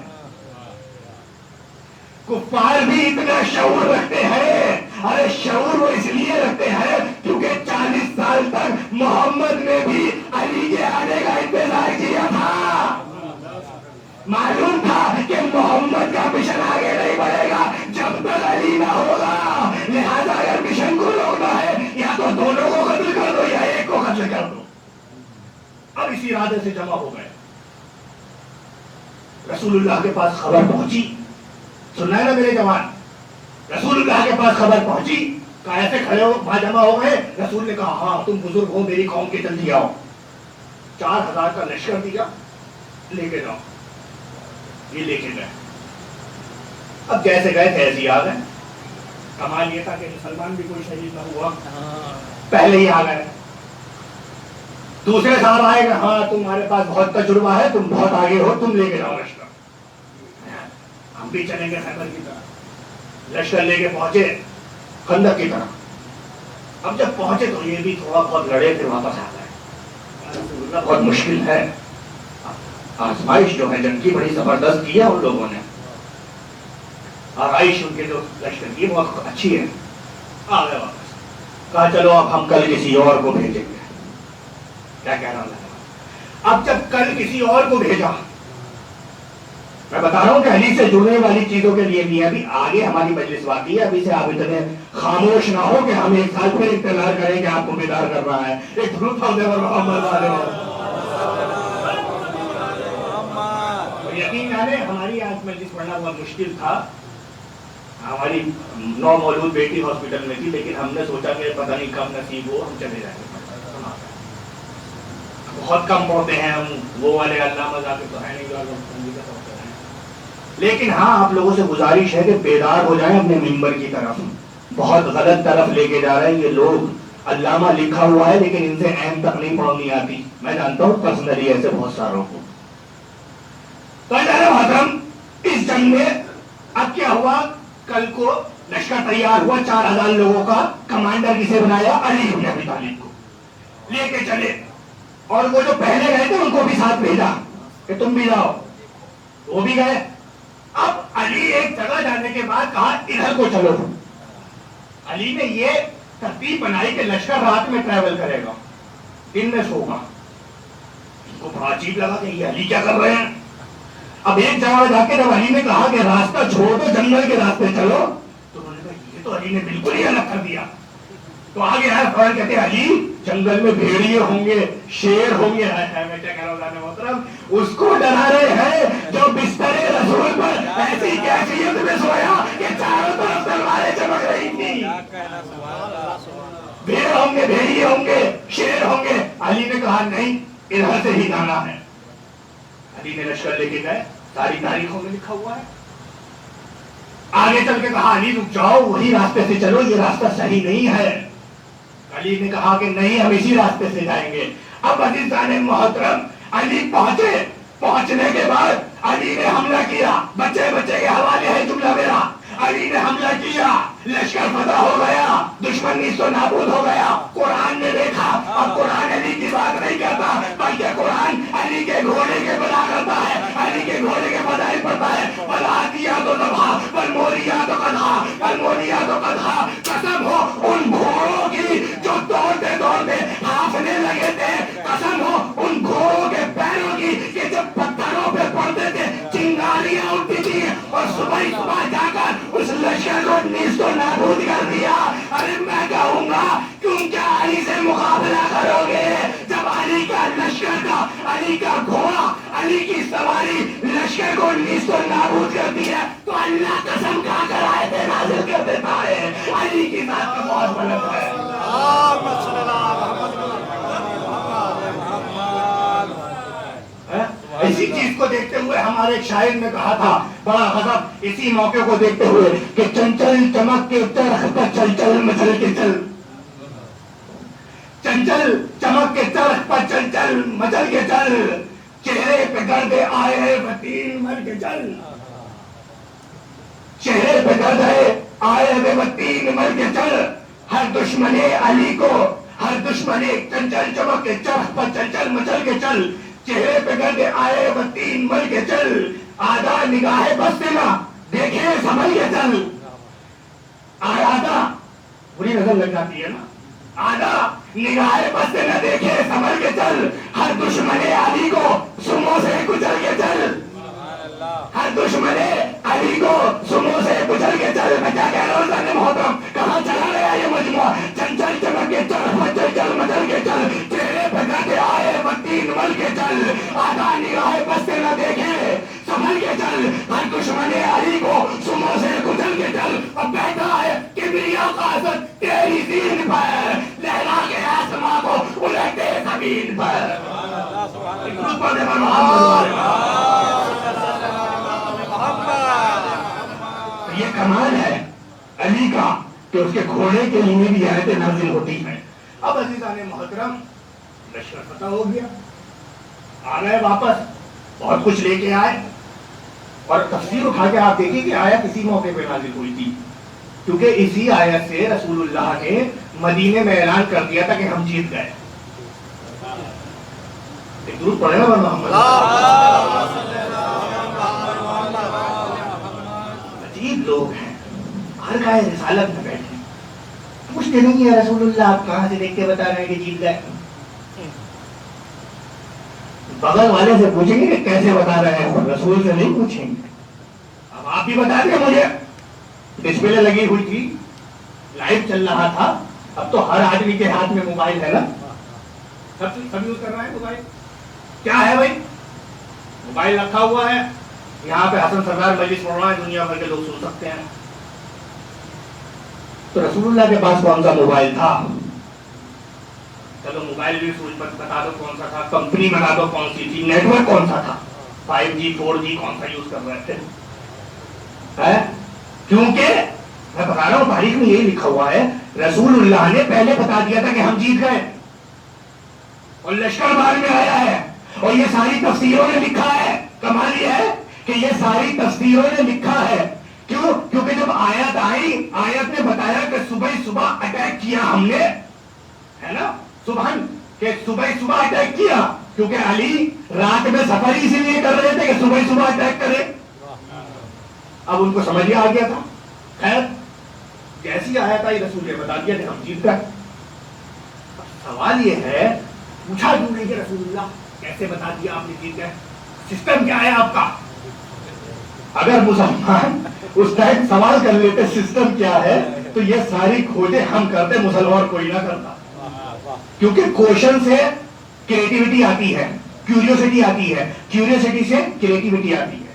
کفار بھی اتنا شعور رکھتے ہیں. ارے شعور وہ اس لیے رکھتے ہیں کیونکہ 40 سال تک محمد نے بھی علی کے آنے کا انتظار کیا تھا. معلوم تھا کہ محمد کا مشن آگے نہیں بڑھے گا جب تک علی نہ ہوگا. لہذا اگر مشن کو روکنا ہے یا تو دونوں کو قتل کر دو یا ایک کو قتل کر دو. اب اسی ارادے سے جمع ہو گئے. رسول اللہ کے پاس خبر پہنچی. سننا ہے نا میرے جوان؟ رسول اللہ کے پاس خبر پہنچی. کہا ایسے کھڑے ہو، وہاں جمع ہو گئے. رسول نے کہا ہاں تم بزرگ ہو میری قوم کے، جلدی آؤ. 4000 کا لشکر دیا، لے کے جاؤ. یہ لے کے گئے. اب جیسے گئے تھے ایسے ہی آ گئے. کمال یہ تھا کہ مسلمان بھی کوئی شہید نہ ہوا، پہلے ہی آ گئے. دوسرے صاحب آئے گا، ہاں تمہارے پاس بہت تجربہ ہے، تم بہت آگے ہو، تم لے کے جاؤ لشکر. ہم بھی چلیں گے خیبر کی طرف. لشکر لے کے پہنچے خندق کی طرف. اب جب پہنچے تو یہ بھی تھوڑا بہت لڑے پھر واپس آ گئے. بہت مشکل ہے. آزمائش جو ہے جنگ کی بڑی زبردست کی ہے ان لوگوں نے. آرائش ان کے جو لشکر کی بہت اچھی ہے. آ گئے واپس. کہا چلو اب ہم کل کسی اور کو بھیجیں گے. کیا کہہ رہا ہوں؟ اب جب کل کسی اور کو بھیجا، میں بتا رہا ہوں کہ حدیث سے جڑنے والی چیزوں کے لیے بھی ابھی آگے ہماری مجلس واقعی ہے. ابھی سے آپ اتنے خاموش نہ ہو کہ ہم ایک سال پھر انتظار کریں کہ آپ کو بیدار کر رہا ہے. ایک درود پڑھنے اور محمد والے یقین جانے ہماری آج مجلس پڑھنا بہت مشکل تھا. ہماری 9 مولود بیٹی ہاسپٹل میں تھی، لیکن ہم نے سوچا کہ پتہ نہیں کب نصیب ہو ہم چلے جائیں گے. بہت کم پڑھتے ہیں ہم، وہ والے علامہ ذاکر تو ہے نہیں جو لیکن ہاں آپ لوگوں سے گزارش ہے کہ بیدار ہو جائیں اپنے منبر کی طرف. بہت غلط طرف لے کے جا رہے ہیں یہ لوگ. علامہ لکھا ہوا ہے لیکن ان سے اہم تک نہیں پڑھنی آتی. میں جانتا ہوں پرسنلی ایسے بہت ساروں کو. تو محترم اس جنگ میں اب کیا ہوا؟ کل کو لشکر تیار ہوا 4000 لوگوں کا. کمانڈر کسے بنایا؟ علی بن ابی طالب کو. لے کے چلے اور وہ جو پہلے گئے تھے ان کو بھی ساتھ بھیجا کہ تم بھی جاؤ. وہ بھی گئے. اب علی ایک جگہ جانے کے بعد کہا ادھر کو چلو. علی نے یہ ترتیب بنائی کہ لشکر رات میں ٹریول کرے گا، دن میں سوگا. ان کو بڑا عجیب لگا کہ یہ علی کیا کر رہے ہیں. اب ایک جگہ جا کے جب علی نے کہا کہ راستہ چھوڑ دو جنگل کے راستے چلو، تو انہوں نے کہا یہ تو علی نے بالکل ہی الگ کر دیا. تو آگے آئے فوراً کہتے ہیں علی جنگل میں بھیڑیے ہوں گے، شیر ہوں گے. میں کیا کہہ رہا ہوں محترم، اس کو ڈرا رہے ہیں جو بستر رسول پر ایسی کیفیت میں سویا کہ چاروں طرف تلواریں چمک رہی تھی. بھیڑ ہوں گے، بھیڑیے ہوں گے، شیر ہوں گے. علی نے کہا نہیں ادھر سے ہی جانا ہے. علی نے لشکر لے کے گئے. ساری تاریخوں میں لکھا ہوا ہے. آگے چل کے کہا علی رک جاؤ، وہی راستے سے چلو، یہ راستہ صحیح نہیں ہے. علی نے کہا کہ نہیں ہم اسی راستے سے جائیں گے. اب عزیزان محترم علی پہنچے. پہنچنے کے بعد علی نے حملہ کیا. بچے بچے کے حوالے ہے جملہ میرا. علی نے حملہ کیا، لشکر فتح ہو گیا، دشمن نیست و نابود ہو گیا. قرآن نے دیکھا اب قرآن علی کی بات نہیں کرتا بلکہ قرآن علی کے گھوڑے کے بنا کرتا ہے، علی کے گھوڑے کے فضائل پڑھتا ہے. والعادیات ضبحا والموریات قدحا والموریات قدحا. قسم ہو ان گھوڑوں کی جو دوڑتے دوڑتے ہانفنے لگے تھے، قسم ہو ان گھوڑوں کے پیروں کی کہ جب پتھروں پہ پڑتے تھے چنگاریاں اٹھتی تھی اور صبح صبح جا کر اس لشکر کو نیست و نابود کر دیا. ارے میں کہوں گا تم کیا علی سے مقابلہ کرو گے جب علی کا لشکر کا، علی کا گھوڑا، علی کی سواری لشکر کو نیست و نابود کرتی ہے. تو اللہ قسم کھا کر آئے تھے نازل کر دیتا ہے. علی کی ذات کا بہت بلند ہے. اسی چیز کو دیکھتے ہوئے ہمارے ایک شاعر نے کہا تھا بڑا غضب اسی موقع کو دیکھتے ہوئے کہ چنچل چمک کے چرخ پر چل چل مچل کے چل. چنچل چمک کے چرخ پر چل چل مچل کے چل. چہرے پہ گرد آئے وطین مر کے چل. چہرے پہ گرد آئے وطین مر کے چل. ہر دشمن علی کو، ہر دشمن چنچل چمک کے چرخ پر چل چل مچل کے چل. چہرے پہ گرد آئے وہ تین مل کے چل آدھا نگاہ بس سے نہ دیکھے سنبھل کے چل آدھا بری نظر لگ جاتی ہے نا آدھا نگاہ بس سے نہ دیکھے سنبھل کے چل ہر دشمن علی کو سمو سے کچل کے چل ہر دشمن علی کو سمو سے کچل کے چل میں کیا کہہ رہا ہوں سارے محترم کہاں چلا گیا یہ مجموعہ چل چل چمک کے چل مچل چل مچل کے چل چہرے پہ گاتے آئے وقتین مل کے چل آدھا نگاہ بس سے نہ دیکھے سنبھل کے چل ہر دشمن علی کو سمو سے کچل کے چل اب بیٹھا ہے کبریا قاصد تیری دین پر لہرا کے آسماں کو الٹے زمین پر یہ کمال ہے علی کا کہ اس کے گھوڑے کے لیے بھی آیتیں نازل ہوتی ہیں. اب عزیزان محترم لشکر فتح ہو گیا آ گئے واپس بہت کچھ لے کے آئے اور تفسیر اٹھا کے آپ دیکھیں کہ آیت اسی موقع پہ نازل ہوئی تھی کیونکہ اسی آیت سے رسول اللہ نے مدینے میں اعلان کر دیا تھا کہ ہم جیت گئے. درود پڑھے نا محمد. عجیب لوگ ہیں ہر گاہ رسالت میں بیٹھے پوچھتے نہیں ہے رسول اللہ آپ کہاں سے دیکھ کے بتا رہے ہیں کہ جیت گئے. بغل والے سے پوچھیں گے کہ کیسے بتا رہے ہیں رسول سے نہیں پوچھیں گے. اب آپ بھی بتا دیں مجھے ڈسپلے لگی ہوئی تھی لائیو چل رہا تھا اب تو ہر آدمی کے ہاتھ میں موبائل ہے نا سب یوز کر رہا ہے موبائل. کیا ہے بھائی موبائل رکھا ہوا ہے یہاں پہ حسن سردار مجلس پڑھ رہا ہے دنیا بھر کے لوگ سن سکتے ہیں. تو رسول اللہ کے پاس کون سا موبائل تھا چلو موبائل بھی بتا دو کون سا تھا کمپنی بتا دو کون سی تھی نیٹ ورک کون سا تھا 5G 4G کون سا یوز کر رہے تھے. کیونکہ میں بتا رہا ہوں تاریخ میں یہی لکھا ہوا ہے رسول اللہ نے پہلے بتا دیا تھا کہ ہم جیت گئے اور لشکر بعد میں آیا ہے اور یہ ساری تفسیروں نے لکھا ہے. کمال یہ ہے کہ یہ ساری تفسیروں نے لکھا ہے کیوں کیونکہ جب آیت آئی آیت نے بتایا کہ صبح اٹیک کیا ہم نے ہے نا سبحان کہ صبح اٹیک کیا کیونکہ علی رات میں سفر اسی لیے کر رہے تھے کہ صبح اٹیک کرے. اب ان کو سمجھ آ گیا تھا. خیر جیسی آیت آئی رسول نے بتا دیا کہ ہم جیت گئے. سوال یہ ہے پوچھا کیوں نہیں کہ رسول اللہ کیسے بتا دیا آپ نے جیت گئے سسٹم کیا ہے آپ کا. اگر مسلمان اس ٹائم سوال کر لیتے سسٹم کیا ہے تو یہ ساری کھوجیں ہم کرتے مسلمان کوئی نہ کرتا کیونکہ کوشچن سے کریٹیوٹی آتی ہے کیوریوسٹی آتی ہے کیوریوسٹی سے کریٹیوٹی آتی ہے.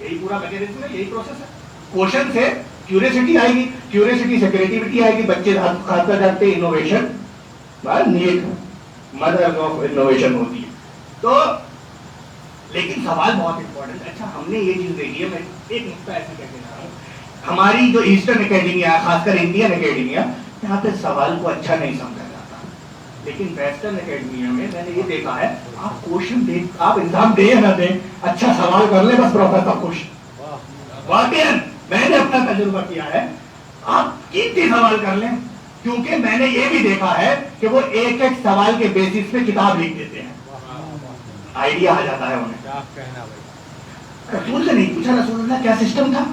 یہی پورا میکینزم ہے یہی پروسیس ہے. کوشچن سے کیوریوسٹی آئے گی کیوریوسٹی سے کریٹیوٹی آئے گی بچے خاص کر جانتے انوویشن نیک مدر آف انوویشن ہوتی ہے. تو لیکن سوال بہت امپورٹنٹ. اچھا ہم نے یہ چیز دیکھی ہے میں ایک نقطہ ایسا کہہ رہا ہوں ہماری جو ایسٹرن اکیڈمیا خاص کر انڈین اکیڈمیا یہاں پہ سوال کو اچھا نہیں سمجھا جاتا لیکن ویسٹرن اکیڈمیا میں نے یہ دیکھا ہے آپ کوشچن دیں آپ ایگزام دیں نہ دیں اچھا سوال کر لیں بس پروفیسر خوش. واقعا میں نے اپنا تجربہ کیا ہے آپ قیمتی سوال کر لیں کیونکہ میں نے یہ بھی دیکھا ہے کہ وہ ایک ایک سوال کے بیسس پہ کتاب لکھ دیتے ہیں آئیڈیا آ جاتا ہے انہیں. رسول سے نہیں پوچھا رسول اللہ کیا سسٹم تھا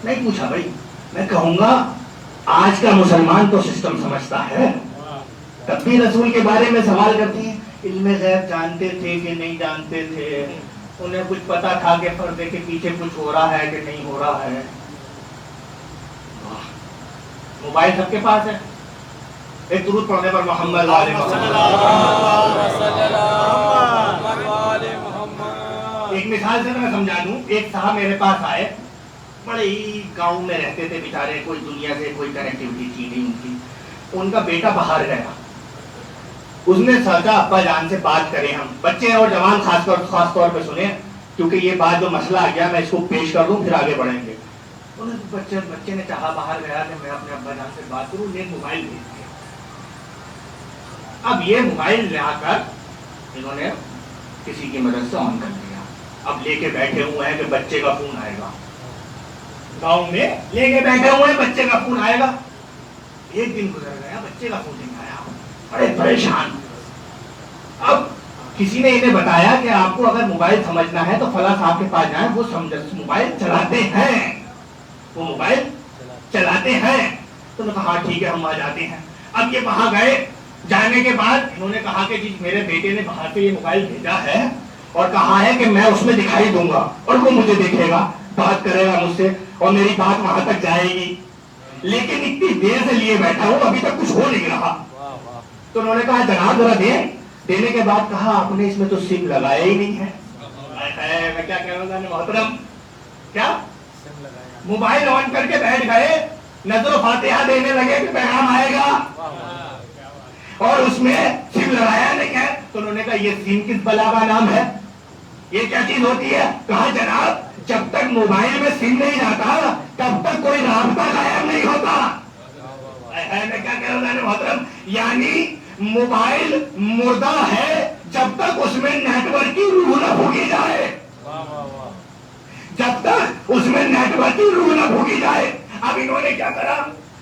نہیں پوچھا بھائی. میں کہوں گا آج کا مسلمان تو سسٹم سمجھتا ہے تب بھی رسول کے بارے میں سوال کرتے ہیں علم غیب جانتے تھے کہ نہیں جانتے تھے انہیں کچھ پتا تھا کہ پردے کے پیچھے کچھ ہو رہا ہے کہ نہیں ہو رہا ہے. موبائل سب کے پاس ہے ایک درود پڑھنے پر محمد ایک مثال سے میں سمجھا دوں. ایک صاحب میرے پاس آئے بڑے ہی گاؤں میں رہتے تھے بیچارے کوئی دنیا سے کوئی کنیکٹیوٹی تھی نہیں ان کی. ان کا بیٹا باہر گیا اس نے سوچا ابا جان سے بات کریں ہم بچے اور جوان خاص طور پہ سنیں کیونکہ یہ بات جو مسئلہ آ گیا میں اس کو پیش کر دوں پھر آگے بڑھیں گے. بچے نے چاہا باہر گیا کہ میں اپنے ابا جان سے بات کروں نے موبائل بھیج دیا. اب یہ موبائل لا کر انہوں نے کسی کی مدد سے آن کر دیا. اب لے کے بیٹھے ہوئے ہیں کہ بچے کا فون آئے گا گاؤں میں لے کے بیٹھے ہوئے ہیں بچے کا فون آئے گا. ایک دن گزر گیا بچے کا فون نہیں آیا بڑے پریشان. اب کسی نے انہیں بتایا کہ آپ کو اگر موبائل سمجھنا ہے تو فلاں صاحب کے پاس جائیں، وہ موبائل چلاتے ہیں، وہ موبائل چلاتے ہیں۔ تو انہوں نے کہا ٹھیک ہے ہم وہاں جاتے ہیں۔ اب یہ وہاں گئے، جانے کے بعد انہوں نے کہا کہ جی میرے بیٹے نے باہر سے یہ موبائل بھیجا ہے اور کہا ہے کہ میں اس میں دکھائی دوں گا اور وہ مجھے دیکھے گا، بات کرے گا مجھ سے اور میری بات وہاں تک جائے گی، لیکن اتنی دیر سے لیے بیٹھا ہوں ابھی تک کچھ ہو نہیں رہا۔ تو انہوں نے کہا جناب ذرا دیں، دینے کے بعد کہا آپ نے اس میں تو سم لگایا ہی نہیں ہے۔ میں کیا کہہ رہا ہوں محترم، کیا موبائل آن کر کے بیٹھ گئے، نظر و فاتحہ دینے لگے کہ پیغام آئے گا اور اس میں سم لگایا نہیں ہے۔ تو انہوں نے کہا یہ سم کس بلا کا نام ہے، یہ کیا چیز ہوتی ہے؟ کہا جناب جب تک موبائل میں سم نہیں جاتا تب تک کوئی رابطہ قائم نہیں ہوتا۔ میں کیا کہہ رہا ہوں محترم، یعنی موبائل مردہ ہے جب تک اس میں نیٹ ورک کی روح نہ پھونکی جائے، جب تک اس میں نیٹ ورک کی روح نہ پھونکی جائے۔ اب انہوں نے کیا کرا،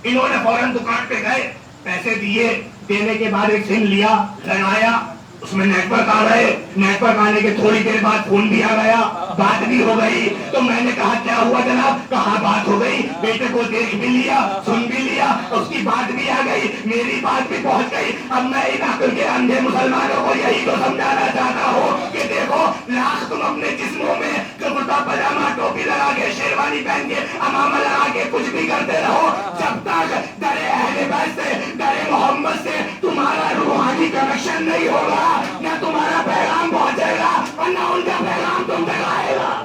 انہوں نے فوراً دکان پہ گئے، پیسے دیے، دینے کے بعد ایک سم لیا، لگایا، اس میں نیٹ ورک آ رہے، نیٹ ورک آنے کے تھوڑی دیر بعد فون بھی آ گیا، بات بھی ہو گئی۔ تو میں نے کہا کیا ہوا جناب؟ کہا بات ہو گئی، بیٹے کو دیکھ بھی لیا، سن بھی لیا، اس کی بات بھی آ گئی، میری بات بھی پہنچ گئی۔ اب میں ان عقل کے اندھے مسلمانوں کو یہی تو سمجھانا چاہتا ہوں کہ دیکھو لاکھ تم اپنے جسموں میں جو کرتا پاجامہ ٹوپی لگا کے شیروانی پہن کے امامہ لگا کے کچھ بھی کرتے رہو، جب تک در اہل بیت سے در محمد سے تمہارا روحانی کنیکشن نہیں ہوگا نہ تمہارا پیغام پہنچے گا اور نہ ان کا پیغام تم تک آئے گا۔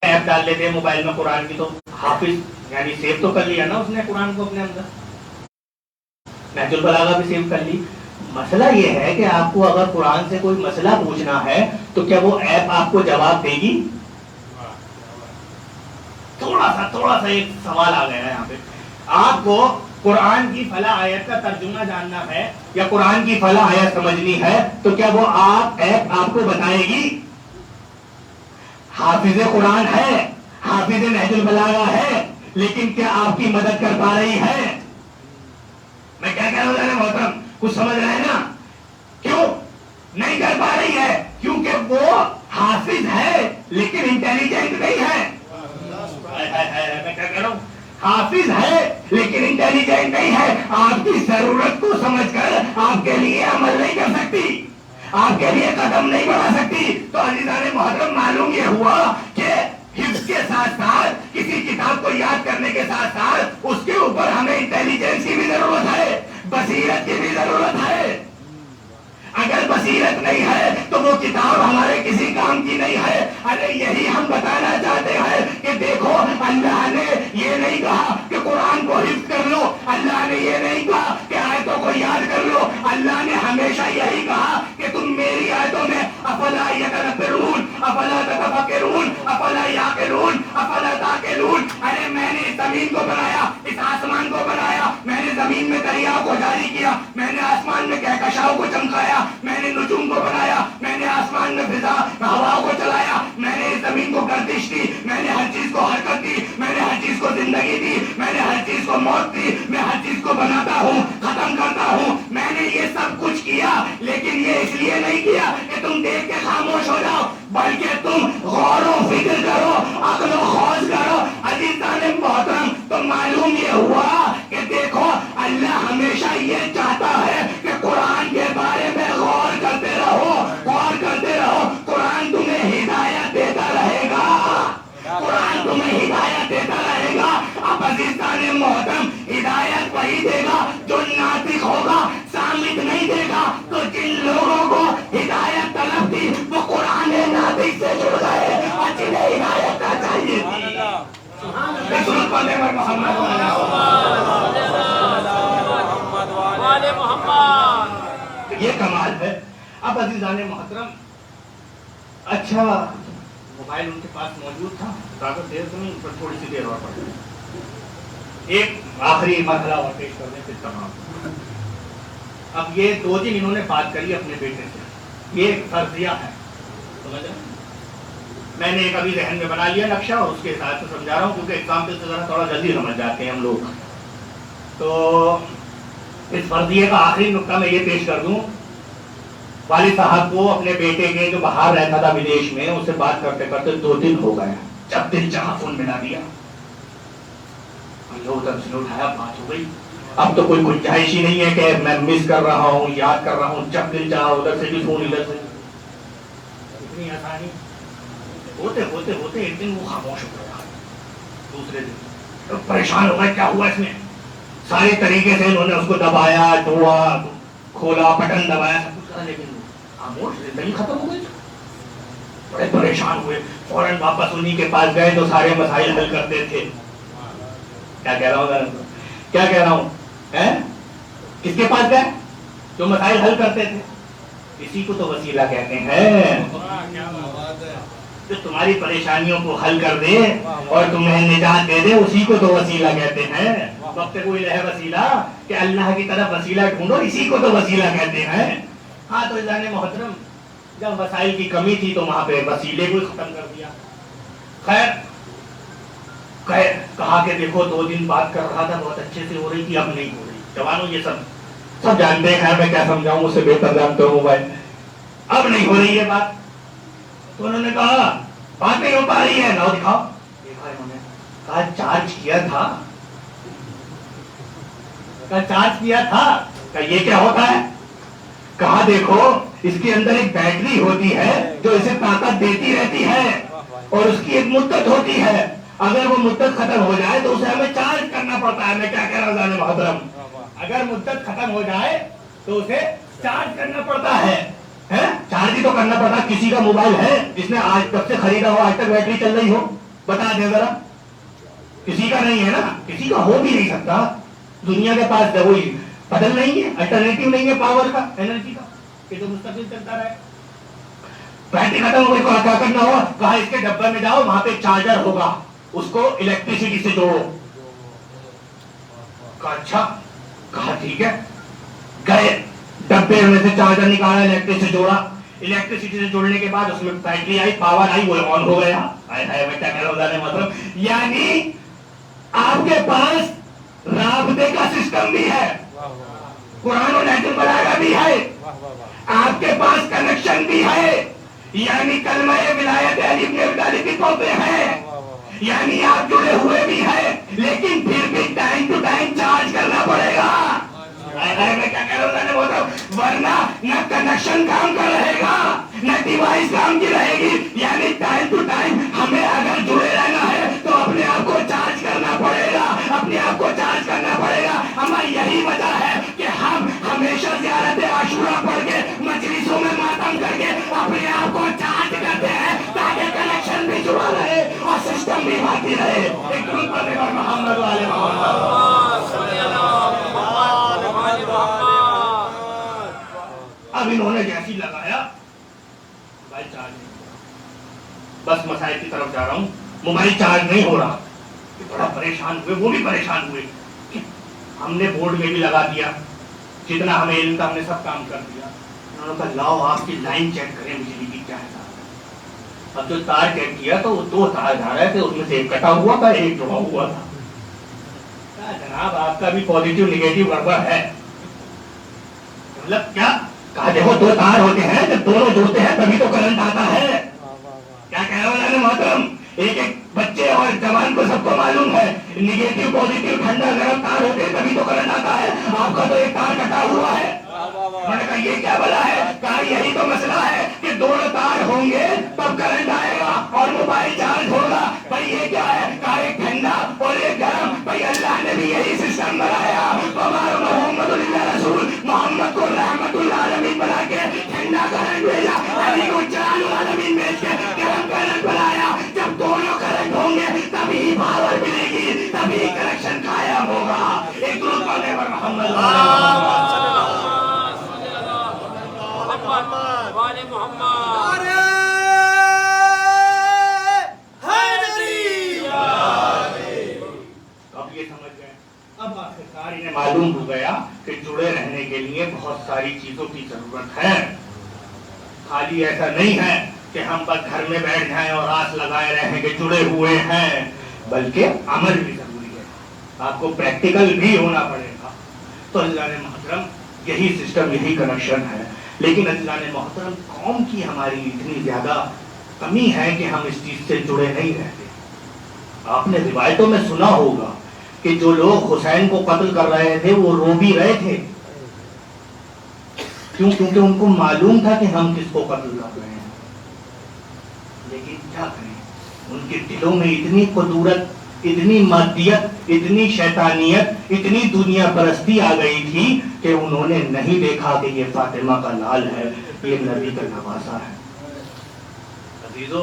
ایپ ڈال لیتے ہیں موبائل میں قرآن کی، تو حافظ یعنی سیو تو کر لیا نا اس نے قرآن کو اپنے اندر، نہج البلاغہ بھی سیو کر لی۔ مسئلہ یہ ہے کہ آپ کو اگر قرآن سے کوئی مسئلہ پوچھنا ہے تو کیا وہ ایپ آپ کو جواب دے گی؟ تھوڑا سا ایک سوال آ گیا ہے یہاں پہ، آپ کو قرآن کی فلاں آیت کا ترجمہ جاننا ہے یا قرآن کی فلاں آیت سمجھنی ہے تو کیا وہ ایپ آپ کو بتائے گی؟ حافظ قرآن ہے، حافظ نہج البلاغہ ہے، لیکن کیا آپ کی مدد کر پا رہی ہے؟ میں کیا کہہ رہا ہوں جانے محترم، کچھ سمجھ رہے ہیں نا؟ کیوں نہیں کر پا رہی ہے؟ کیونکہ وہ حافظ ہے لیکن انٹیلیجنٹ نہیں ہے۔ میں کیا کہہ رہا ہوں، حافظ ہے لیکن انٹیلیجنٹ نہیں ہے، آپ کی ضرورت کو سمجھ کر آپ کے لیے عمل نہیں کر سکتی، آپ کے لیے قدم نہیں بڑھا سکتی۔ تو عزیزان محترم، معلوم یہ ہوا کہ حفظ کے ساتھ ساتھ کسی کتاب کو یاد کرنے کے ساتھ ساتھ اس کے اوپر ہمیں انٹیلیجنس کی بھی ضرورت ہے، بصیرت کی بھی ضرورت ہے۔ اگر بصیرت نہیں ہے تو وہ کتاب ہمارے کسی کام کی نہیں ہے۔ ارے یہی ہم بتانا چاہتے ہیں کہ دیکھو، اللہ نے یہ نہیں کہا کہ قرآن کو حفظ کر لو، اللہ نے یہ نہیں کہا کہ آیتوں کو یاد کر لو، اللہ نے ہمیشہ یہی کہا کہ تم میری آیتوں میں افلا یتدبرون، افلا تتفکرون، افلا یعقلون، افلا تعقلون۔ ارے میں نے اس زمین کو بنایا، اس آسمان کو بنایا، میں نے زمین میں دریاؤں کو جاری کیا، میں نے آسمان میں کہکشاؤں کو چمکایا، میں نے نجوم کو بنایا، میں نے آسمان میں فضا ہوا کو چلایا، میں نے اس زمین کو گردش دی، میں نے ہر چیز کو حرکت دی، میں نے ہر چیز کو زندگی دی، میں نے ہر چیز کو موت دی، میں ہر چیز کو بناتا ہوں، ختم کرتا ہوں۔ میں نے یہ سب کچھ کیا، لیکن یہ اس لیے نہیں کیا کہ تم دیکھ کے خاموش ہو جاؤ، بلکہ تم غور و فکر کرو، عقل و خوض کرو۔ عزیزان محترم، تو معلوم یہ ہوا کہ دیکھو، اللہ ہمیشہ یہ چاہتا ہے کہ قرآن کے بارے میں غور کرتے رہو، غور کرتے رہو۔ قرآن تمہیں ہدایت دیتا رہے گا، قرآن تمہیں ہدایت دیتا رہے گا۔ اب عزیزان محترم، ہدایت وہی دے گا جو ناطق ہوگا، سامت نہیں دے گا۔ تو جن لوگوں کو ہدایت طلب تھی وہ قرآن ناطق سے جڑ گئے، اور جنہیں ہدایت نہ چاہیے تھی۔ یہ کمال ہے۔ اب عزیزان محترم، اچھا موبائل ان کے پاس موجود تھا، زیادہ دیر تو نہیں، پر تھوڑی سی دیر اور پڑ ایک آخری مرحلہ اور پیش کرنے پھر تمام۔ اب یہ 2 دن انہوں نے بات کری اپنے بیٹے سے، یہ ایک فرضیہ ہے، سمجھ رہے؟ میں نے ایک ابھی ذہن میں بنا لیا نقشہ، اور اس کے حساب سے سمجھا رہا ہوں، کیونکہ ایگزامپل سے ذرا تھوڑا جلدی سمجھ جاتے ہیں ہم لوگ۔ تو اس فرضیے کا آخری نقطہ میں یہ پیش کر دوں، والد صاحب کو اپنے بیٹے کے جو باہر رہتا تھا ودیش میں، اس سے بات کرتے کرتے 2 دن ہو گئے، جب دل چاہا فون ملا دیا، اٹھایا، بات ہو گئی۔ اب تو کوئی گنجائش ہی نہیں ہے کہ میں مس کر رہا ہوں، یاد کر رہا ہوں، جب دل چاہا ادھر سے بھی فون، ادھر سے۔ اتنی آسانی ہوتے ہوتے ہوتے ایک دن وہ خاموش ہو گیا، دوسرے دن پریشان ہو گئے، کیا ہوا اس میں؟ سارے طریقے سے انہوں نے اس کو دبایا، ڈھوڑا، کھولا، بٹن دبایا، سب کچھ کرا، لیکن خاموش، زندگی ختم ہو گئی۔ بڑے پریشان ہوئے، فوراً واپس انہی کے پاس گئے تو سارے مسائل حل کرتے تھے۔ کیا کہہ رہا ہوں، کیا کہہ رہا ہوں، کس کے پاس گئے؟ جو مسائل حل کرتے تھے۔ اسی کو تو وسیلہ کہتے ہیں، جو تمہاری پریشانیوں کو حل کر دے اور تمہیں نجات دے دے، اسی کو تو وسیلہ کہتے ہیں۔ وقت کوئی ہے وسیلہ کہ اللہ کی طرف وسیلہ ڈھونڈو، اسی کو تو وسیلہ کہتے ہیں۔ ہاں تو عزیزان محترم، جب وسائل کی کمی تھی تو وہاں پہ وسیلے کو ختم کر دیا۔ خیر کہا کہ دیکھو 2 دن بات کر رہا تھا، بہت اچھے سے ہو رہی تھی، اب نہیں ہو رہی۔ جوانوں یہ سب جانتے ہیں، میں کیا سمجھاؤں، مجھ سے بہتر جانتے ہوں بھائی، اب نہیں ہو رہی ہے بات۔ تو انہوں نے کہا بات نہیں ہو پا رہی ہے، لاؤ دکھاؤ۔ دیکھا انہوں نے، کہا چارج کیا تھا، کہا چارج کیا تھا، کہا یہ کیا ہوتا ہے؟ کہا دیکھو اس کے اندر ایک بیٹری ہوتی ہے جو اسے طاقت دیتی رہتی ہے، اور اس کی ایک مدت ہوتی ہے، اگر وہ مدت ختم ہو جائے تو اسے ہمیں چارج کرنا پڑتا ہے۔ میں کیا کہہ رہا ہوں محترم، اگر مدت ختم ہو جائے تو اسے چارج کرنا پڑتا ہے۔ چارج ہی تو کرنا پڑتا ہے۔ کسی کا موبائل ہے جس نے آج تک سے خریدا ہو، آج تک بیٹری چل رہی ہو؟ بتا دیں ذرا. کسی کا نہیں ہے نا, کسی کا ہو بھی نہیں سکتا. دنیا کے پاس وہی بدل نہیں ہے, الٹرنیٹو نہیں ہے پاور کا, انرجی کا, کہ جو مستقل چلتا رہے. بیٹری ختم ہو گئی تو کیا کرنا ہوا, کہا اس کے ڈبے میں جاؤ, وہاں پہ چارجر ہوگا, اس کو الیکٹریسٹی سے جوڑو. کہا اچھا, کہا ٹھیک ہے. گئے, ڈبے میں سے چارجر نکالا, الیکٹریسٹی سے جوڑا. الیکٹریسٹی سے جوڑنے کے بعد اس میں بیٹری آئی, پاور آئی, وہ آن ہو گیا. مطلب یعنی آپ کے پاس رابطے کا سسٹم بھی ہے, قرآن و نیٹ بلاغہ بھی ہے, آپ کے پاس کنیکشن بھی ہے, یعنی کلمہ ولایت علی ابن ابی طالب کی پوتے ہیں, یعنی آپ جڑے ہوئے بھی ہیں, لیکن پھر بھی ٹائم ٹو ٹائم چارج کرنا پڑے گا. میں کیا کہہ رہا ہوں, ورنہ نہ کنیکشن کام کر رہے گا, نہ ڈیوائس کام کی رہے گی. یعنی ٹائم ٹو ٹائم ہمیں اگر جڑے رہنا ہے تو اپنے آپ کو چارج کرنا پڑے گا, اپنے آپ کو چارج کرنا پڑے گا. ہماری یہی وجہ ہے کہ ہم ہمیشہ زیارت عاشورہ پڑھ کے, مجلسوں میں ماتم کر کے اپنے آپ کو چارج کرتے ہیں, تاکہ کنیکشن بھی جڑا رہے اور سسٹم بھی باقی رہے. ایک درود پڑھنے پر محمد والے محمد. اب انہوں نے جیسی لگایا, موبائل چارج نہیں ہو رہا. بس مسائل کی طرف جا رہا ہوں, موبائل چارج نہیں ہو رہا. بڑا پریشان ہوئے, وہ بھی پریشان ہوئے. ہم نے بورڈ میں بھی لگا دیا, جتنا ہمیں علم تھا ہم نے سب کام کر دیا. انہوں نے کہا لاؤ آپ کی لائن چیک کریں بجلی کی کیا ہے. اب جو تار چیک کیا تو وہ 2 تار جا رہے تھے, اس میں سے ایک کٹا ہوا تھا, ایک جڑا ہوا تھا. جناب آپ کا بھی پازیٹیو نگیٹو گڑبڑ ہے. مطلب کیا, کہا دیکھو 2 تار ہوتے ہیں, جب دونوں جڑتے ہیں تبھی تو کرنٹ آتا ہے. کیا کہہ رہا ہوں محترم, ایک ایک بچے اور جوان کو سب کو معلوم ہے, نگیٹو پازیٹیو ٹھنڈا گرم تار ہوتے ہیں تبھی تو کرنٹ آتا ہے. آپ کا تو ایک تار کٹا ہوا ہے. میں نے کہا یہ کیا بلا ہے, کہا یہی تو مسئلہ ہے کہ 2 تار ہوں گے تب کرنٹ آئے گا اور موبائل چارج ہوگا. بھائی یہ کیا ہے, کہا ایک ٹھنڈا اور ایک گرم. بھائی اللہ نے بھی یہی سسٹم بنایا. ہمارا محمد اللہ رسول محمد کو رحمت العالمین بنا کے ٹھنڈا کرنٹ بھیجا, علی کو جلال العالمین بھیج کے گرم کرنٹ بنایا. جب دونوں کرنٹ ہوں گے تبھی پاور ملے گی, تبھی کنیکشن قائم ہوگا. ایک درود پڑھنے پر محمد معلوم ہو گیا کہ جڑے رہنے کے لیے بہت ساری چیزوں کی ضرورت ہے. خالی ایسا نہیں ہے کہ ہم بس گھر میں بیٹھ جائیں اور آس لگائے رہیں کہ جڑے ہوئے ہیں, بلکہ عمل بھی ضروری ہے. آپ کو پریکٹیکل بھی ہونا پڑے گا. تو اللہ نے محترم یہی سسٹم, یہی کنیکشن ہے. لیکن اللہ نے محترم قوم کی ہماری اتنی زیادہ کمی ہے کہ ہم اس چیز سے جڑے نہیں رہتے. آپ نے روایتوں میں سنا ہوگا کہ جو لوگ حسین کو قتل کر رہے تھے وہ رو بھی رہے تھے. کیوں؟ کیونکہ ان کو معلوم تھا کہ ہم کس کو قتل کر رہے ہیں. لیکن کیا کریں, ان کے دلوں میں اتنی قدورت, اتنی مادیت, اتنی شیطانیت, اتنی دنیا پرستی آ گئی تھی کہ انہوں نے نہیں دیکھا کہ یہ فاطمہ کا لال ہے, یہ نبی کا نواسا ہے. عزیزو,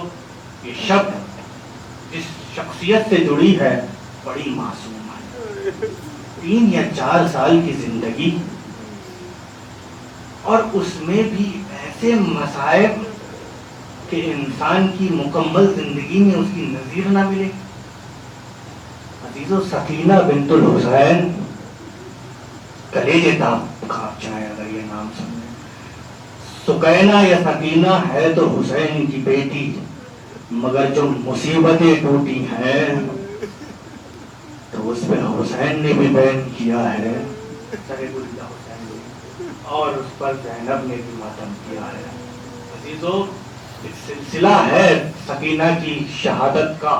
یہ شبد جس شخصیت سے جڑی ہے بڑی معصوم ہے. 3 یا 4 سال کی زندگی, اور اس میں بھی ایسے مصائب کہ انسان کی مکمل زندگی میں اس کی نظیر نہ ملے. عزیزو, سکینہ بنت الحسین, کلیجے کھانپ جائے اگر یہ نام سنے. سکینہ یا سکینہ ہے تو حسین کی بیٹی, مگر جو مصیبتیں ٹوٹی ہیں تو اس پہ حسین نے بھی بیان کیا ہے, اور اس پر زینب نے بھی ماتم کیا ہے. عزیزو, ایک سلسلہ ہے سکینہ کی شہادت کا.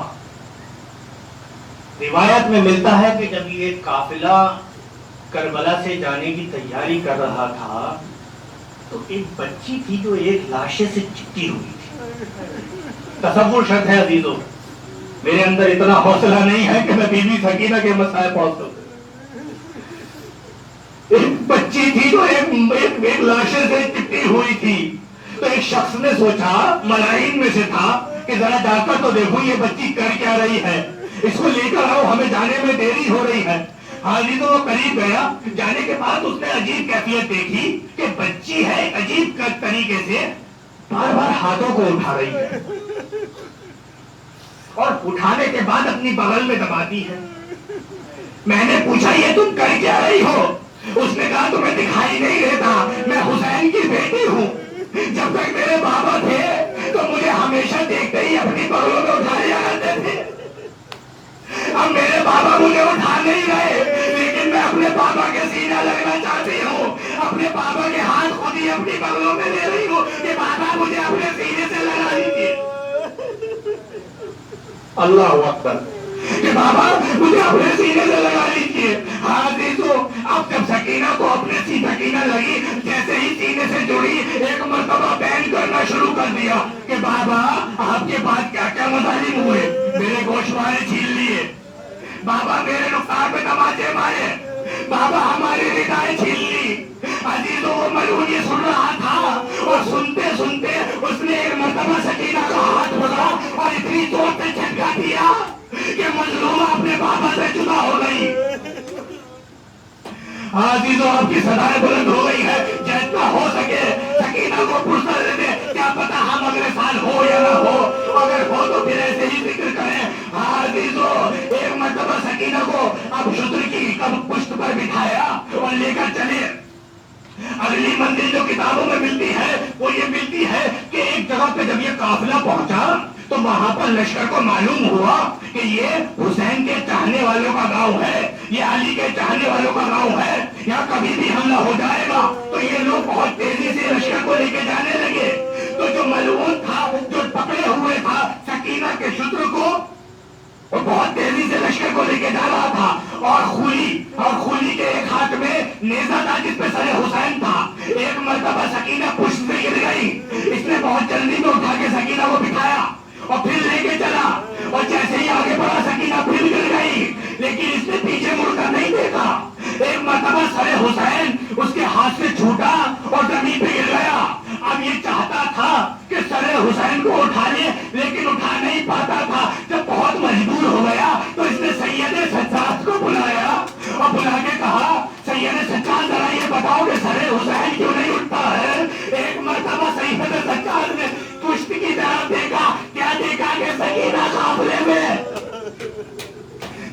روایت میں ملتا ہے کہ جب یہ قافلہ کربلا سے جانے کی تیاری کر رہا تھا تو ایک بچی تھی جو ایک لاشے سے چپٹی ہوئی تھی. تصور شرط ہے عزیزو, میرے اندر اتنا حوصلہ نہیں ہے کہ میں بی بی سکینہ کے مسائل پہنچ سکوں. ایک بچی تھی جو ایک لاشے سے چپٹی ہوئی تھی. تو ایک شخص نے سوچا, ملائین میں سے تھا, کہ کہ ذرا جا کر تو دیکھو یہ بچی کر کیا رہی ہے، اس کو لے کر آؤ، ہمیں جانے میں دیری ہو رہی ہے۔ حاجی تو وہ قریب گیا، جانے کے بعد اس نے عجیب کیفیت دیکھی کہ بچی ہے عجیب طریقے سے بار بار ہاتھوں کو اٹھا رہی ہے اور اٹھانے کے بعد اپنی بغل میں دباتی ہے۔ میں نے پوچھا یہ تم کر کیا رہی ہو؟ اس نے کہا تمہیں دکھائی نہیں دیتا، میں حسین کی بیٹی ہوں، جب تک میرے بابا تھے تو مجھے ہمیشہ دیکھتے ہی اپنی بغلوں میں اٹھا لیا کرتے تھے۔ اب میرے بابا مجھے اٹھا نہیں رہے، لیکن میں اپنے بابا کے سینہ لگنا چاہتی ہوں، اپنے بابا کے ہاتھ خود ہی اپنی بغلوں میں لے رہی ہوں کہ بابا مجھے اپنے سینے سے لگا دیجیے۔ اللہ اکبر، کہ بابا مجھے اپنے سینے سے لگا لیجیے۔ ہاں دیکھو، اب جب سکینہ کو اپنے سکینہ لگی، جیسے ہی سینے سے جڑی، ایک مرتبہ بیان کرنا شروع کر دیا کہ بابا آپ کے بعد کیا کیا مظالم ہوئے، میرے گوشوارے چھین لیے، بابا میرے رخسار پہ تماچے مارے، بابا ہماری ردائیں چھین لی۔ عزیزوں وہ ملعون یہ سن رہا تھا، اور سنتے سنتے اس نے ایک مرتبہ سکینہ کا ہاتھ پکڑا اور اتنی زور سے جھٹکا دیا کہ مظلومہ اپنے بابا سے جدا ہو گئی۔ عزیزوں آپ کی صدائیں بلند ہو گئی ہے، جتنا ہو سکے سکینہ کو فرصت دے دے، کیا پتا ہم اگلے سال ہو یا نہ ہو، اگر ہو تو پھر ایسے ہی ذکر کریں۔ عزیزوں ایک مرتبہ سکینہ کو اب شتر کی پشت پر بٹھایا اور لے کر چلے۔ اگلی منزل جو کتابوں میں ملتی ہے وہ یہ ملتی ہے کہ ایک جگہ پہ جب یہ قافلہ پہنچا تو وہاں پر لشکر کو معلوم ہوا کہ یہ حسین کے چاہنے والوں کا گاؤں ہے، یہ علی کے چاہنے والوں کا گاؤں ہے، یہاں کبھی بھی حملہ ہو جائے گا۔ تو یہ لوگ بہت تیزی سے لشکر کو لے کے جانے لگے۔ تو جو ملعون تھا، جو پکڑے ہوئے تھا سکینہ کے شتر کو، وہ بہت تیزی سے لشکر کو لے کے جا رہا تھا، اور خولی کے ایک ہاتھ میں نیزہ تھا جس پہ سر حسین تھا۔ ایک مرتبہ سکینہ پشت سے گر گئی، اس نے بہت جلدی میں اٹھا کے سکینہ کو بٹھایا اور پھر لے کے چلا، اور جیسے ہی آگے بڑھا سکینہ پھر گر گئی، لیکن اس نے پیچھے مڑ کر نہیں دیکھا۔ ایک مرتبہ سر حسین اس کے ہاتھ سے چھوٹا اور زمین پہ گر گیا۔ اب یہ چاہتا تھا کہ سر حسین کو اٹھا لے، لیکن اٹھا نہیں پاتا تھا۔ جب بہت مجبور ہو گیا تو اس نے سید سجاد کو بلایا اور بلا کے کہا سید سجاد ذرا یہ بتاؤ کہ سر حسین کیوں نہیں اٹھتا ہے؟ ایک مرتبہ سید سجاد نے پشت کی طرف دیکھا، کیا دیکھا کہ سکینہ قافلے میں۔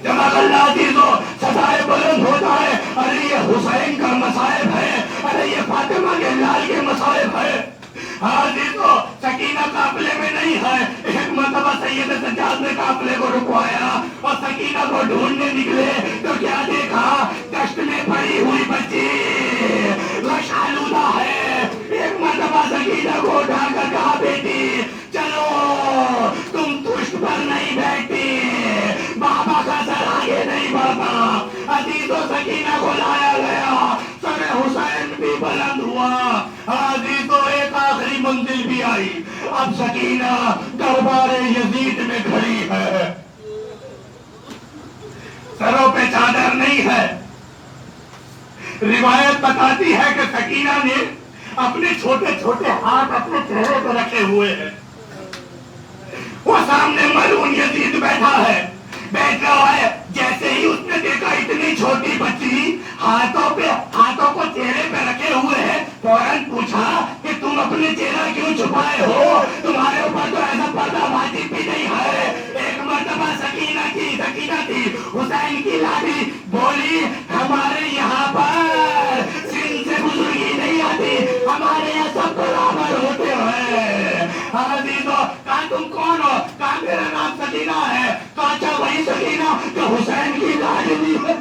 جب اللہ عزیزو سدائے بلند ہوتا ہے، ارے یہ حسین کا مصائب ہے، ارے یہ فاطمہ کے لال کے مصائب ہے۔ عزیزو سکینہ قافلے میں نہیں ہے۔ ایک مرتبہ سید سجاد نے قافلے کو رکوایا اور سکینہ کو ڈھونڈنے نکلے تو کیا دیکھا؟ دشت میں پڑی ہوئی بچی غش آلودہ ہے۔ ایک مرتبہ سکینہ کو اٹھا کر کہا بیٹی چلو، تم دشت پر نہیں بیٹھتی، بابا کا سر آگے نہیں بڑھتا۔ عزیزو سکینہ کو لایا گیا، سر حسین بھی بلند ہوا۔ عزیزو ایک آخری منزل بھی آئی، اب سکینہ دربار یزید میں کھڑی ہے، سروں پہ چادر نہیں ہے۔ روایت بتاتی ہے کہ سکینہ نے اپنے چھوٹے چھوٹے ہاتھ اپنے چہرے پہ رکھے ہوئے ہیں، وہ سامنے ملعون یزید بیٹھا ہے، بیٹھ رہا ہے۔ جیسے ہی اس نے دیکھا اتنی چھوٹی بچی ہاتھوں کو چہرے پہ رکھے ہوئے ہے، فوراً پوچھا کہ تم اپنے چہرہ کیوں چھپائے ہو، تمہارے اوپر تو ایسا پردہ واجب بھی نہیں ہے۔ ایک مرتبہ سکینہ تھی حسین کی لاڈلی، بولی ہمارے یہاں پر سن سے بزرگی نہیں آتی، ہمارے یہاں سب برابر ہوتے ہیں۔ عزیزو کہا تم کون ہو؟ کہا میرا نام سکینہ ہے۔ کہا اچھا وہی سکینہ جو حسین کی لاڈلی ہے؟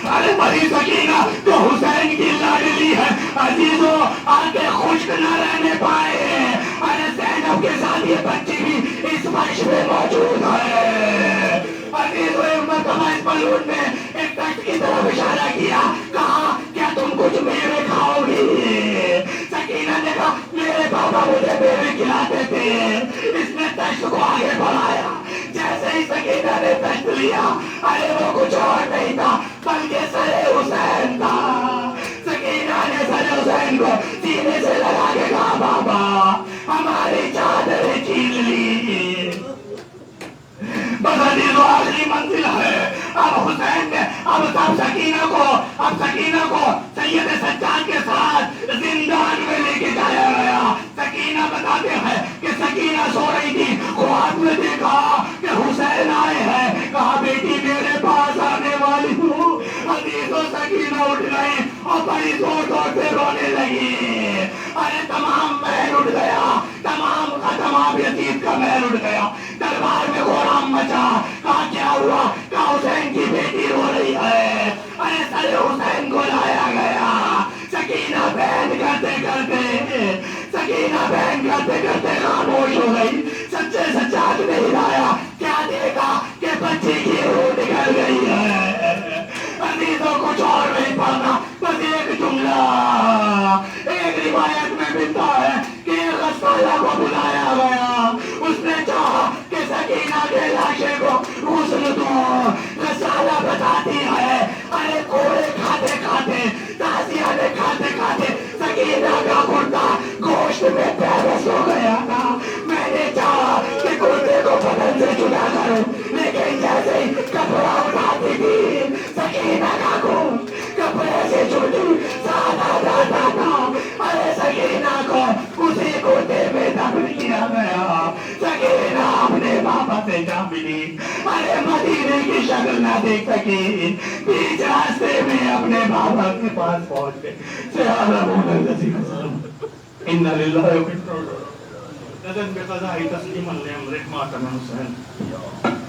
ارے وہی سکینہ جو حسین کی لاڈلی ہے۔ عزیزو آنکھیں خشک نہ رہنے پائے، ارے زینب کے ساتھ یہ بچی بھی اس فرش میں موجود ہے۔ عزیزو ایک مرتبہ اس ملعون نے ایک تخت کی طرف اشارہ کیا، کہا کیا تم کچھ میوے کھاؤ گی؟ سکینہ نے کہا میرے بابا مجھے میوے کھلاتے تھے۔ اس نے تخت کو آگے بڑھایا، جیسے ہی سکینہ نے تخت لیا، ارے وہ کچھ اور نہیں تھا بلکہ سر حسین تھا۔ سکینہ نے سر حسین کو سینے سے لگا کے کہا بابا ہماری چادریں چھین لی. بس عزیزو آخری منزل ہے. اب حسین نے اب سکینہ کو سید سجاد کے ساتھ زندان میں لے کے جایا گیا. سکینہ بتاتے ہیں کہ سکینہ سو رہی تھی, خواب میں دیکھا کہ حسین آئے ہیں. کہا بیٹی میرے پاس آنے والی ہوں. عزیزو سکینہ اٹھ گئی اور بڑی زور زور سے رونے لگی. ارے تمام محل اٹھ گیا, تمام یزید کا محل اٹھ گیا. دربار میں غورام مچا. کہا کیا ہوا؟ کہا حسین کی بیٹی رو رہی ہے. ارے سر حسین کو لایا گیا. سکینہ بہن کرتے خاموش ہو گئی. سچے سجاد نے ہلایا, کیا دیکھا کہ بچی کی روح نکل گئی ہے. عزیزوں کچھ اور نہیں پڑھنا, بس ایک جملہ. ایک روایت میں ملتا ہے کہ غسالہ کو بلایا گیا. اس نے چاہا کہ سکینہ کے لاشے کو غسل دو. غسالہ بتاتی ہے ارے کوڑے کھاتے کھاتے, تازیہ نے کھاتے کھاتے سکینہ کا کرتا گوشت میں پیرس ہو گیا تھا. میں نے چاہا کہ کرتے کو بدن سے جدا کروں, لیکن جیسے ہی کپڑا اٹھاتی تھی سکینہ کا گوشت کپڑے سے چھوٹی سادہ جاتا تھا. ارے سکینہ کو اسی کرتے میں دفن کیا گیا. سکینہ اپنے بابا سے جا ملی. ارے مدینے کی شکل نہ دیکھ سکی, بیچ راستے میں اپنے بابا کے پاس پہنچ گئے. اِنَّ لِلَّهِ وَإِنَّا إِلَيْهِ راجِعُونَ. بقضاء تسليما لأمر ماتم حسين.